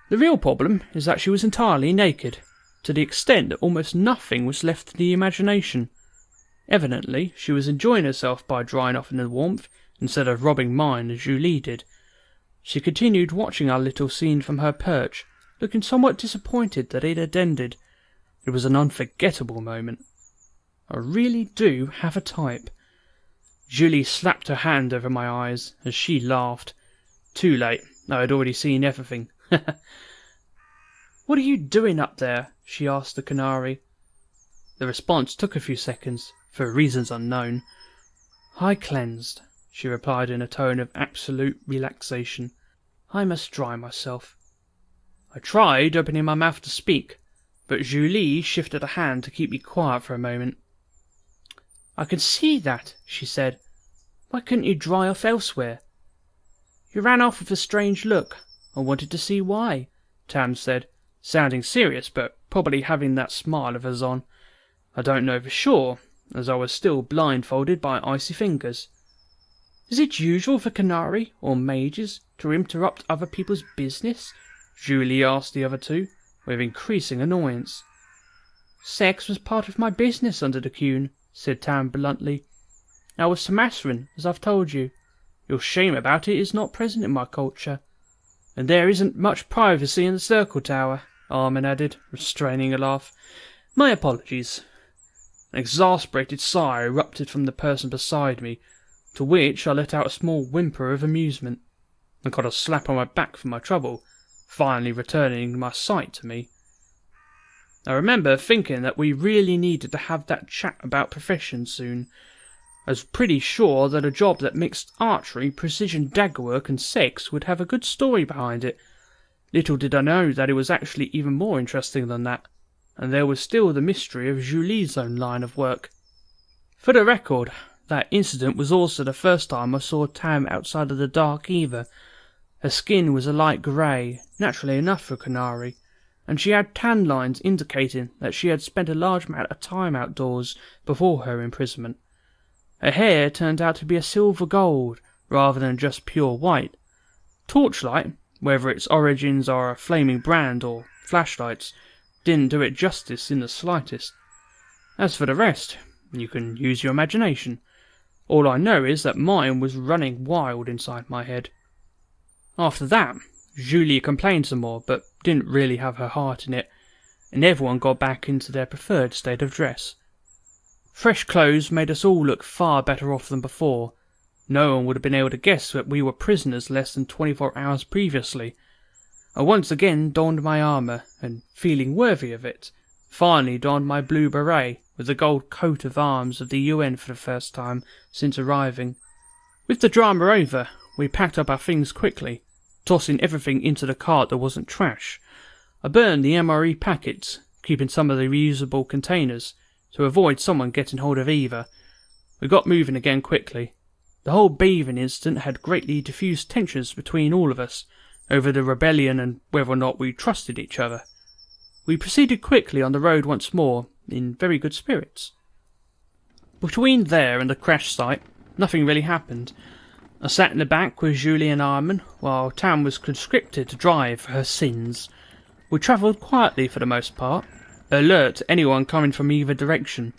S1: The real problem is that she was entirely naked, to the extent that almost nothing was left to the imagination. Evidently, she was enjoying herself by drying off in the warmth, instead of robbing mine as Julie did. She continued watching our little scene from her perch, looking somewhat disappointed that it had ended. It was an unforgettable moment. I really do have a type. Julie slapped her hand over my eyes as she laughed. Too late, I had already seen everything. "What are you doing up there?" she asked the canary. The response took a few seconds, for reasons unknown. "I cleansed," she replied in a tone of absolute relaxation. "I must dry myself." I tried opening my mouth to speak, but Julie shifted a hand to keep me quiet for a moment. "I can see that," she said. "Why couldn't you dry off elsewhere?" "You ran off with a strange look. I wanted to see why," Tam said, sounding serious, but probably having that smile of hers on. I don't know for sure, as I was still blindfolded by icy fingers. "Is it usual for canary or mages to interrupt other people's business?" Julie asked the other two, with increasing annoyance. "Sex was part of my business under the Cune," said Tam bluntly. "I was Samasaran, as I've told you. Your shame about it is not present in my culture." And there isn't much privacy in the Circle Tower, Armin added, restraining a laugh. My apologies. An exasperated sigh erupted from the person beside me, to which I let out a small whimper of amusement, and got a slap on my back for my trouble, finally returning my sight to me. I remember thinking that we really needed to have that chat about professions soon. I was pretty sure that a job that mixed archery, precision daggerwork and sex would have a good story behind it. Little did I know that it was actually even more interesting than that, and there was still the mystery of Julie's own line of work. For the record, that incident was also the first time I saw Tam outside of the dark either. Her skin was a light grey, naturally enough for a Canary, and she had tan lines indicating that she had spent a large amount of time outdoors before her imprisonment. Her hair turned out to be a silver gold rather than just pure white. Torchlight, whether its origins are a flaming brand or flashlights, didn't do it justice in the slightest. As for the rest, you can use your imagination. All I know is that mine was running wild inside my head. After that, Julie complained some more, but didn't really have her heart in it, and everyone got back into their preferred state of dress. Fresh clothes made us all look far better off than before. No one would have been able to guess that we were prisoners less than 24 hours previously. I once again donned my armour, and feeling worthy of it, finally donned my blue beret with the gold coat of arms of the UN for the first time since arriving. With the drama over, we packed up our things quickly, tossing everything into the cart that wasn't trash. I burned the MRE packets, keeping some of the reusable containers, to avoid someone getting hold of either. We got moving again quickly. The whole bathing incident had greatly diffused tensions between all of us, over the rebellion and whether or not we trusted each other. We proceeded quickly on the road once more, in very good spirits. Between there and the crash site, nothing really happened. I sat in the back with Julie and Armin, while Tam was conscripted to drive for her sins. We travelled quietly for the most part, alert to anyone coming from either direction.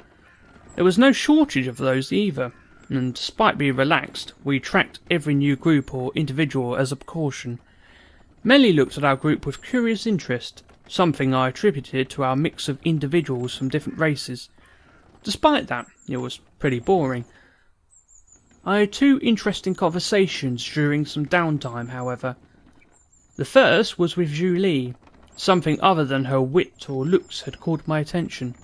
S1: There was no shortage of those either, and despite being relaxed, we tracked every new group or individual as a precaution. Melly looked at our group with curious interest, something I attributed to our mix of individuals from different races. Despite that, it was pretty boring. I had two interesting conversations during some downtime, however. The first was with Julie. Something other than her wit or looks had caught my attention.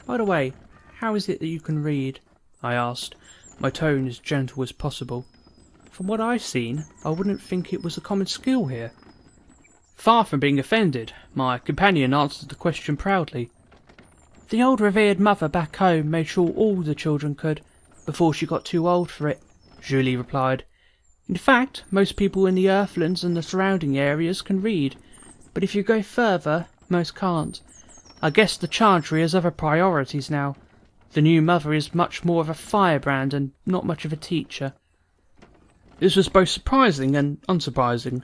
S1: By the way, how is it that you can read? I asked, my tone as gentle as possible. From what I've seen, I wouldn't think it was a common skill here. Far from being offended, my companion answered the question proudly. The old revered mother back home made sure all the children could, before she got too old for it, Julie replied. In fact, most people in the Earthlands and the surrounding areas can read, but if you go further, most can't. I guess the Chantry has other priorities now. The new mother is much more of a firebrand and not much of a teacher. This was both surprising and unsurprising.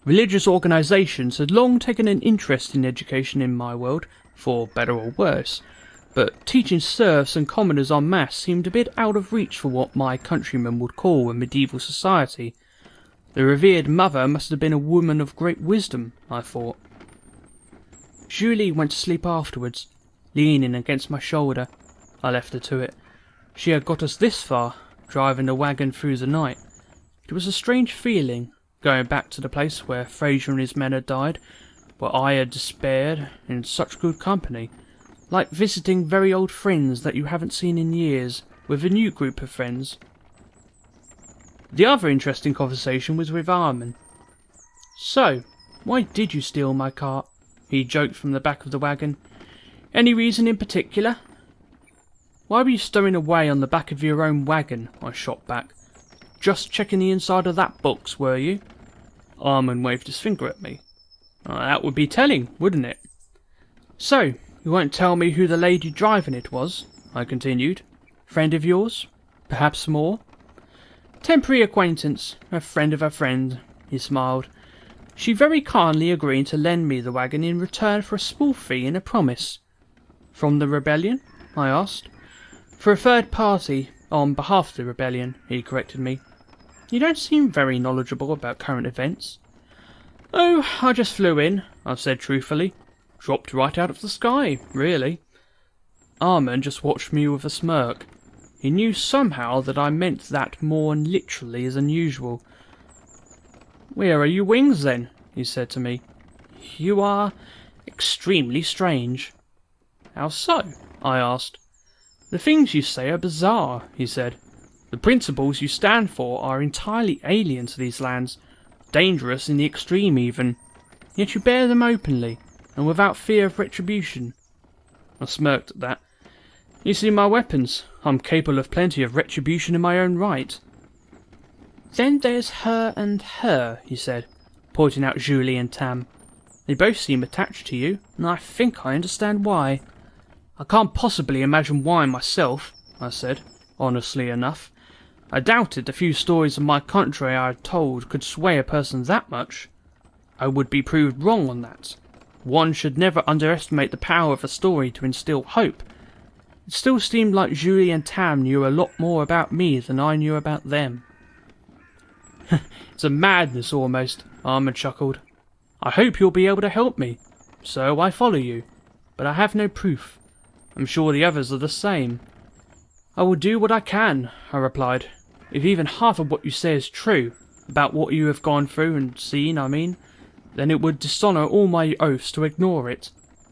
S1: Religious organisations had long taken an interest in education in my world, for better or worse, but teaching serfs and commoners en masse seemed a bit out of reach for what my countrymen would call a medieval society. The revered mother must have been a woman of great wisdom, I thought. Julie went to sleep afterwards, leaning against my shoulder. I left her to it. She had got us this far, driving the wagon through the night. It was a strange feeling, going back to the place where Fraser and his men had died, where I had despaired, in such good company, like visiting very old friends that you haven't seen in years, with a new group of friends. The other interesting conversation was with Armin. So, why did you steal my cart? He joked from the back of the wagon. Any reason in particular? Why were you stowing away on the back of your own wagon? I shot back. Just checking the inside of that box, were you? Armin waved his finger at me. That would be telling, wouldn't it? So, you won't tell me who the lady driving it was? I continued. Friend of yours? Perhaps more? Temporary acquaintance, a friend of a friend, he smiled. She very kindly agreed to lend me the wagon in return for a small fee and a promise. From the rebellion? I asked. For a third party, on behalf of the rebellion, he corrected me. You don't seem very knowledgeable about current events. Oh, I just flew in, I said truthfully. Dropped right out of the sky, really. Armin just watched me with a smirk. He knew somehow that I meant that more literally than usual. Where are your wings then? He said to me. You are extremely strange. How so? I asked. The things you say are bizarre, he said. The principles you stand for are entirely alien to these lands, dangerous in the extreme even. Yet you bear them openly, and without fear of retribution. I smirked at that. You see my weapons. I'm capable of plenty of retribution in my own right. Then there's her and her, he said, pointing out Julie and Tam. They both seem attached to you, and I think I understand why. I can't possibly imagine why myself, I said, honestly enough. I doubted the few stories of my country I had told could sway a person that much. I would be proved wrong on that. One should never underestimate the power of a story to instill hope. It still seemed like Julie and Tam knew a lot more about me than I knew about them. It's a madness almost, Armin chuckled. I hope you'll be able to help me. So I follow you, but I have no proof. I'm sure the others are the same. I will do what I can, I replied. If even half of what you say is true, about what you have gone through and seen, I mean, then it would dishonour all my oaths to ignore it.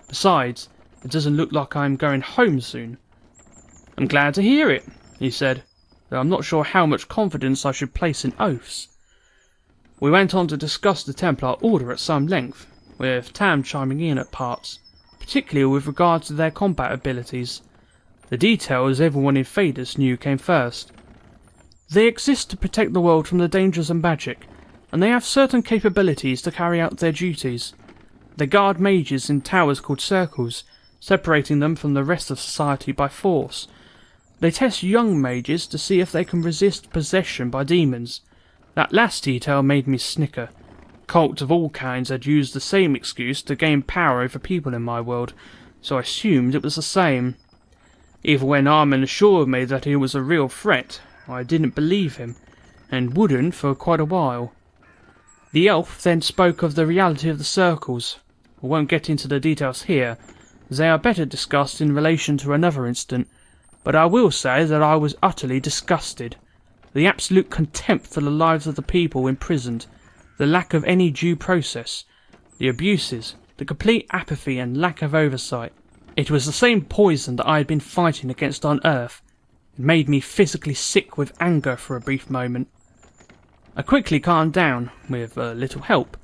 S1: Besides, it doesn't look like I'm going home soon. I'm glad to hear it, he said, though I'm not sure how much confidence I should place in oaths. We went on to discuss the Templar Order at some length, with Tam chiming in at parts, particularly with regard to their combat abilities. The details everyone in Phaedus knew came first. They exist to protect the world from the dangers of magic, and they have certain capabilities to carry out their duties. They guard mages in towers called circles, separating them from the rest of society by force. They test young mages to see if they can resist possession by demons. That last detail made me snicker. Cults of all kinds had used the same excuse to gain power over people in my world, so I assumed it was the same. Even when Armin assured me that he was a real threat, I didn't believe him, and wouldn't for quite a while. The elf then spoke of the reality of the circles. I won't get into the details here, as they are better discussed in relation to another incident, but I will say that I was utterly disgusted. The absolute contempt for the lives of the people imprisoned, the lack of any due process, the abuses, the complete apathy and lack of oversight. It was the same poison that I had been fighting against on Earth. It made me physically sick with anger for a brief moment. I quickly calmed down, with a little help.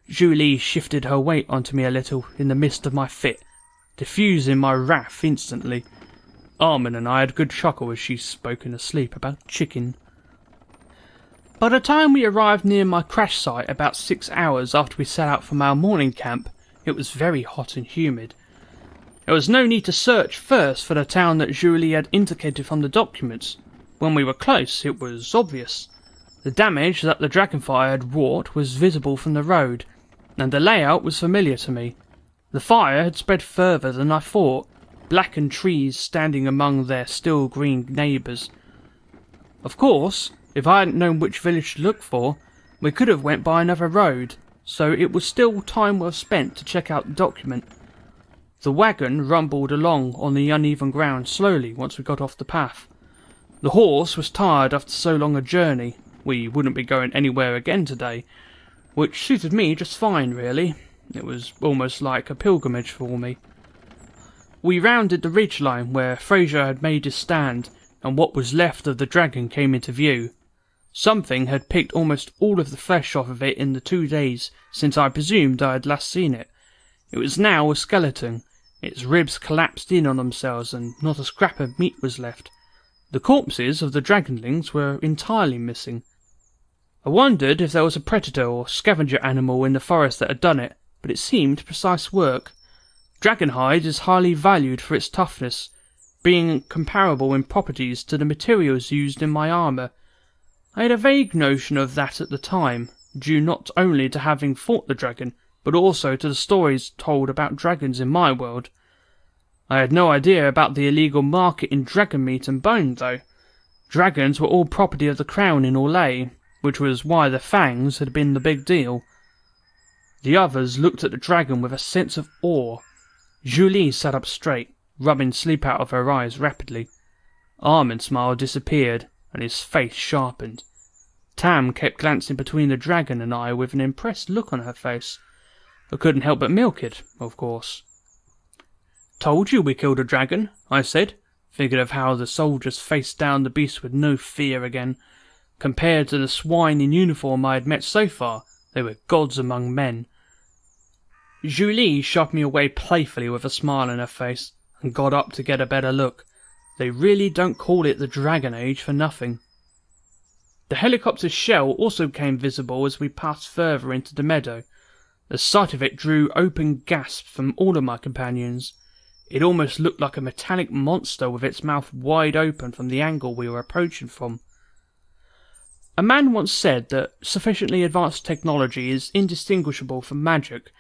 S1: Julie shifted her weight onto me a little in the midst of my fit, diffusing my wrath instantly. Armin and I had a good chuckle as she spoke in her sleep about chicken. By the time we arrived near my crash site about 6 hours after we set out from our morning camp, it was very hot and humid. There was no need to search first for the town that Julie had indicated from the documents. When we were close, it was obvious. The damage that the dragonfire had wrought was visible from the road, and the layout was familiar to me. The fire had spread further than I thought, blackened trees standing among their still green neighbours. Of course, if I hadn't known which village to look for, we could have went by another road, so it was still time well spent to check out the document. The wagon rumbled along on the uneven ground slowly once we got off the path. The horse was tired after so long a journey. We wouldn't be going anywhere again today, which suited me just fine really. It was almost like a pilgrimage for me. We rounded the ridgeline where Fraser had made his stand, and what was left of the dragon came into view. Something had picked almost all of the flesh off of it in the 2 days since I presumed I had last seen it. It was now a skeleton. Its ribs collapsed in on themselves and not a scrap of meat was left. The corpses of the dragonlings were entirely missing. I wondered if there was a predator or scavenger animal in the forest that had done it, but it seemed precise work. Dragonhide is highly valued for its toughness, being comparable in properties to the materials used in my armour. I had a vague notion of that at the time, due not only to having fought the dragon, but also to the stories told about dragons in my world. I had no idea about the illegal market in dragon meat and bone, though. Dragons were all property of the crown in Orlais, which was why the fangs had been the big deal. The others looked at the dragon with a sense of awe. Julie sat up straight, rubbing sleep out of her eyes rapidly. Armand's smile disappeared, and his face sharpened. Tam kept glancing between the dragon and I with an impressed look on her face. I couldn't help but milk it, of course. "Told you we killed a dragon," I said, thinking of how the soldiers faced down the beast with no fear again. Compared to the swine in uniform I had met so far, they were gods among men. Julie shoved me away playfully with a smile on her face, and got up to get a better look. They really don't call it the Dragon Age for nothing. The helicopter's shell also became visible as we passed further into the meadow. The sight of it drew open gasps from all of my companions. It almost looked like a metallic monster with its mouth wide open from the angle we were approaching from. A man once said that sufficiently advanced technology is indistinguishable from magic.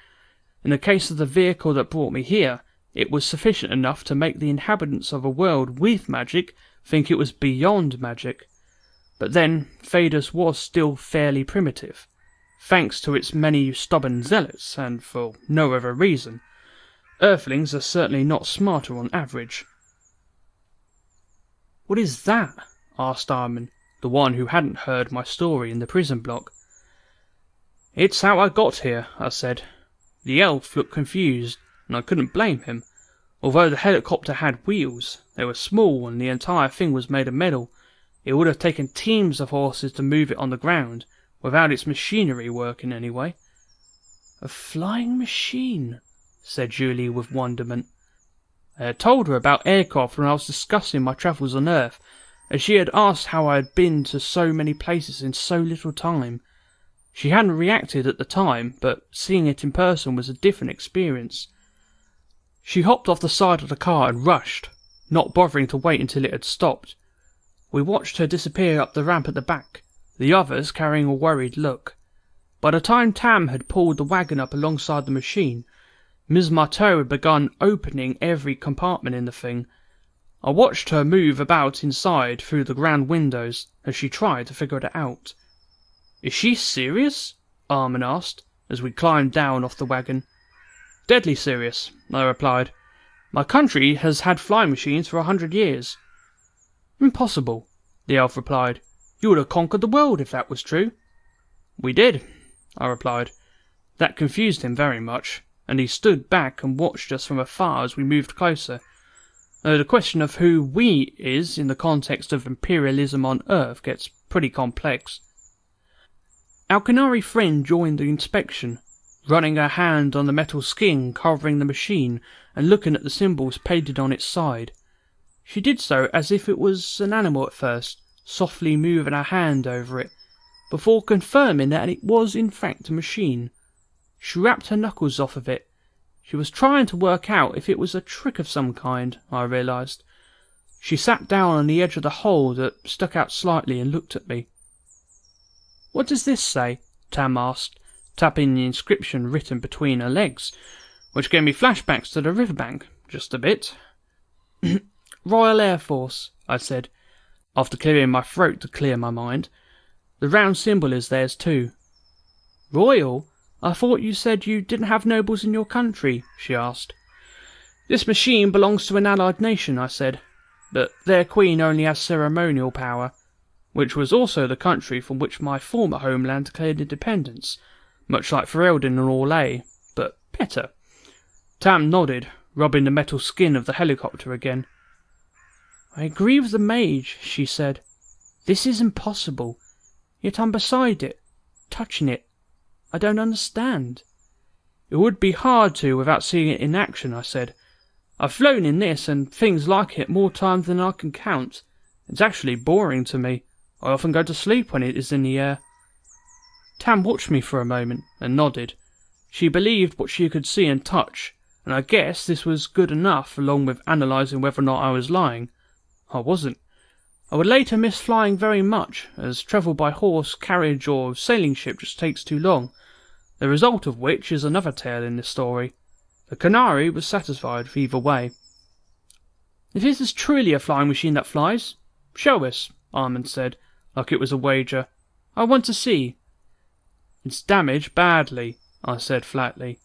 S1: In the case of the vehicle that brought me here, it was sufficient enough to make the inhabitants of a world with magic think it was beyond magic. But then, Phaedus was still fairly primitive, thanks to its many stubborn zealots, and for no other reason. Earthlings are certainly not smarter on average. "What is that?" asked Armin, the one who hadn't heard my story in the prison block. "It's how I got here," I said. The elf looked confused, and I couldn't blame him. Although the helicopter had wheels, they were small and the entire thing was made of metal. It would have taken teams of horses to move it on the ground, without its machinery working anyway. "A flying machine," said Julie with wonderment. I had told her about aircraft when I was discussing my travels on Earth, as she had asked how I had been to so many places in so little time. She hadn't reacted at the time, but seeing it in person was a different experience. She hopped off the side of the car and rushed, not bothering to wait until it had stopped. We watched her disappear up the ramp at the back, the others carrying a worried look. By the time Tam had pulled the wagon up alongside the machine, Ms. Marteau had begun opening every compartment in the thing. I watched her move about inside through the ground windows as she tried to figure it out. "Is she serious?" Armin asked, as we climbed down off the wagon. "Deadly serious," I replied. "My country has had flying machines for 100 years. "Impossible," the elf replied. "You would have conquered the world if that was true." "We did," I replied. That confused him very much, and he stood back and watched us from afar as we moved closer. The question of who "we" is in the context of imperialism on Earth gets pretty complex. Our Canary friend joined the inspection, running her hand on the metal skin covering the machine and looking at the symbols painted on its side. She did so as if it was an animal at first, softly moving her hand over it, before confirming that it was in fact a machine. She rapped her knuckles off of it. She was trying to work out if it was a trick of some kind, I realised. She sat down on the edge of the hole that stuck out slightly and looked at me. "What does this say?" Tam asked, tapping the inscription written between her legs, which gave me flashbacks to the riverbank, just a bit. "Royal Air Force," I said, after clearing my throat to clear my mind. "The round symbol is theirs too." "Royal? I thought you said you didn't have nobles in your country," she asked. "This machine belongs to an allied nation," I said, "but their queen only has ceremonial power," which was also the country from which my former homeland declared independence, much like Ferelden and Orlais, but better. Tam nodded, rubbing the metal skin of the helicopter again. "I agree with the mage," she said. "This is impossible. Yet I'm beside it, touching it. I don't understand." "It would be hard to without seeing it in action," I said. "I've flown in this and things like it more times than I can count. It's actually boring to me. I often go to sleep when it is in the air." Tam watched me for a moment and nodded. She believed what she could see and touch, and I guess this was good enough along with analysing whether or not I was lying. I wasn't. I would later miss flying very much, as travel by horse, carriage or sailing ship just takes too long, the result of which is another tale in this story. The Canary was satisfied with either way. "If this is truly a flying machine that flies, show us," Armand said, like it was a wager. "I want to see." "It's damaged badly," I said flatly.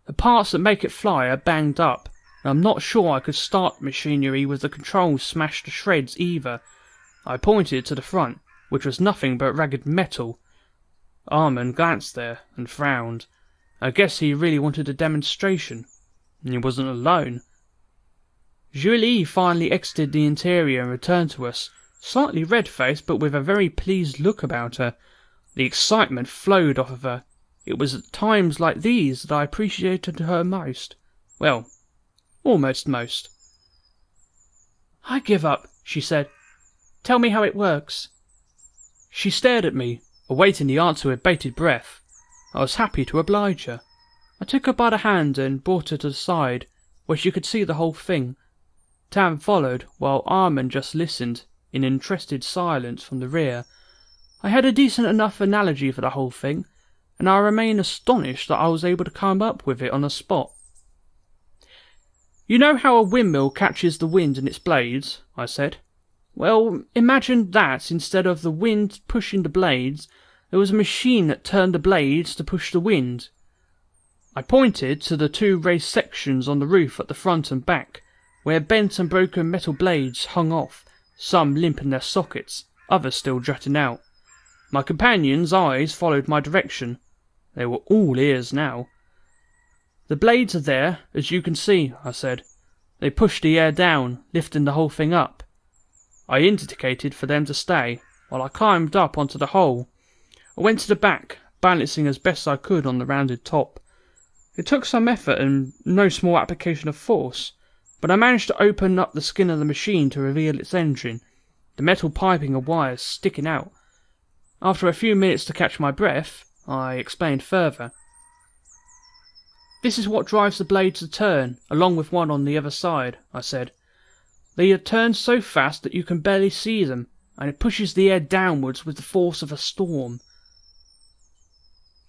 S1: The parts that make it fly are banged up, and I'm not sure I could start the machinery with the controls smashed to shreds either. I pointed to the front, which was nothing but ragged metal. Armand glanced there and frowned. I guess he really wanted a demonstration. And he wasn't alone. Julie finally exited the interior and returned to us, slightly red-faced but with a very pleased look about her. The excitement flowed off of her. It was at times like these that I appreciated her most. Well, almost most. I give up, she said. Tell me how it works. She stared at me, awaiting the answer with bated breath. I was happy to oblige her. I took her by the hand and brought her to the side, where she could see the whole thing. Tam followed, while Armand just listened, in interested silence from the rear. I had a decent enough analogy for the whole thing, and I remain astonished that I was able to come up with it on the spot. You know how a windmill catches the wind in its blades? I said. Well, imagine that instead of the wind pushing the blades, there was a machine that turned the blades to push the wind. I pointed to the two raised sections on the roof at the front and back, where bent and broken metal blades hung off, some limp in their sockets, others still jutting out. My companion's eyes followed my direction. They were all ears now. The blades are there, as you can see, I said. They push the air down, lifting the whole thing up. I indicated for them to stay, while I climbed up onto the hole. I went to the back, balancing as best I could on the rounded top. It took some effort and no small application of force, but I managed to open up the skin of the machine to reveal its engine, the metal piping and wires sticking out. After a few minutes to catch my breath, I explained further. This is what drives the blades to turn, along with one on the other side, I said. They are turned so fast that you can barely see them, and it pushes the air downwards with the force of a storm.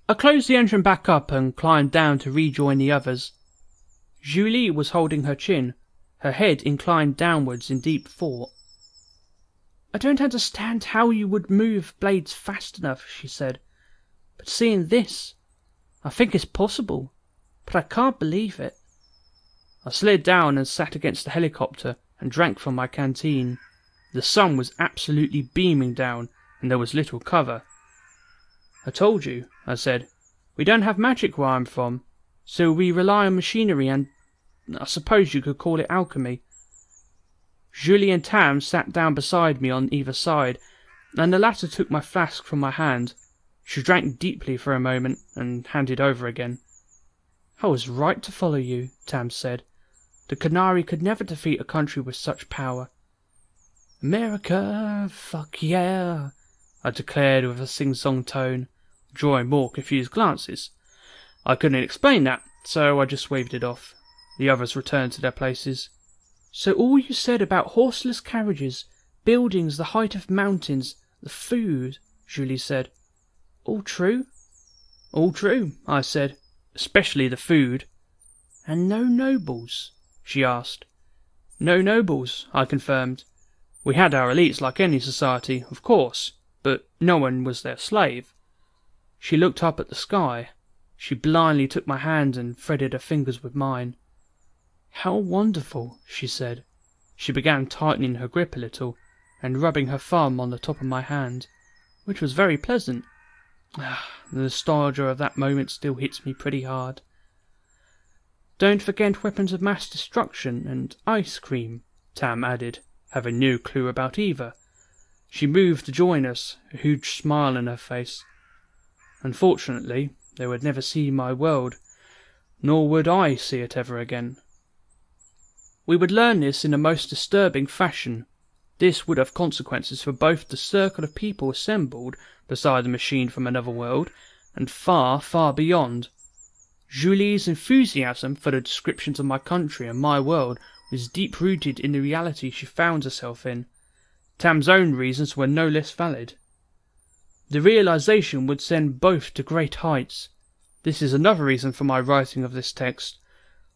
S1: I closed the engine back up and climbed down to rejoin the others. Julie was holding her chin, her head inclined downwards in deep thought. I don't understand how you would move blades fast enough, she said. But seeing this, I think it's possible, but I can't believe it. I slid down and sat against the helicopter and drank from my canteen. The sun was absolutely beaming down, and there was little cover. I told you, I said. We don't have magic where I'm from, so we rely on machinery and, I suppose you could call it alchemy. Julie and Tam sat down beside me on either side, and the latter took my flask from my hand. She drank deeply for a moment and handed over again. I was right to follow you, Tam said. The Canary could never defeat a country with such power. America, fuck yeah, I declared with a sing-song tone, drawing more confused glances. I couldn't explain that, so I just waved it off. The others returned to their places. So all you said about horseless carriages, buildings the height of mountains, the food, Julie said. All true? All true, I said, especially the food. And no nobles? She asked. No nobles, I confirmed. We had our elites like any society, of course, but no one was their slave. She looked up at the sky. She blindly took my hand and threaded her fingers with mine. How wonderful, she said. She began tightening her grip a little, and rubbing her thumb on the top of my hand, which was very pleasant. The nostalgia of that moment still hits me pretty hard. Don't forget weapons of mass destruction and ice cream, Tam added, having no clue about either. She moved to join us, a huge smile on her face. Unfortunately, they would never see my world, nor would I see it ever again. We would learn this in a most disturbing fashion. This would have consequences for both the circle of people assembled beside the machine from another world, and far, far beyond. Julie's enthusiasm for the descriptions of my country and my world was deep-rooted in the reality she found herself in. Tam's own reasons were no less valid. The realization would send both to great heights. This is another reason for my writing of this text.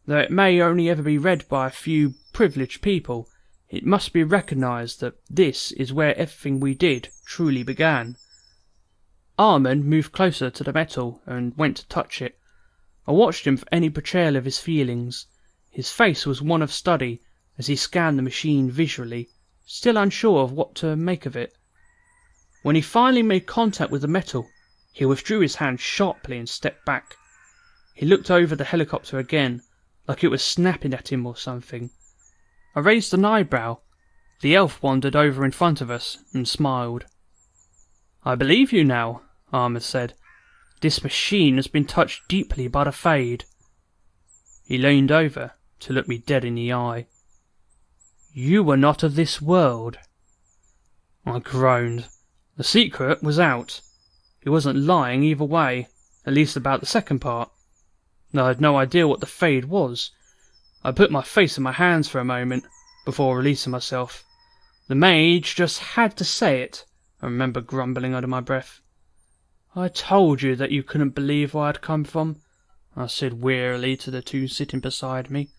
S1: Though it may only ever be read by a few privileged people, it must be recognized that this is where everything we did truly began. Armand moved closer to the metal and went to touch it. I watched him for any betrayal of his feelings. His face was one of study as he scanned the machine visually, still unsure of what to make of it. When he finally made contact with the metal, he withdrew his hand sharply and stepped back. He looked over the helicopter again, like it was snapping at him or something. I raised an eyebrow. The elf wandered over in front of us and smiled. "I believe you now," Armand said. "This machine has been touched deeply by the Fade." He leaned over to look me dead in the eye. "You were not of this world." I groaned. The secret was out. He wasn't lying either way, at least about the second part. I had no idea what the Fade was. I put my face in my hands for a moment before releasing myself. "The mage just had to say it," I remember grumbling under my breath. "I told you that you couldn't believe where I'd come from," I said wearily to the two sitting beside me.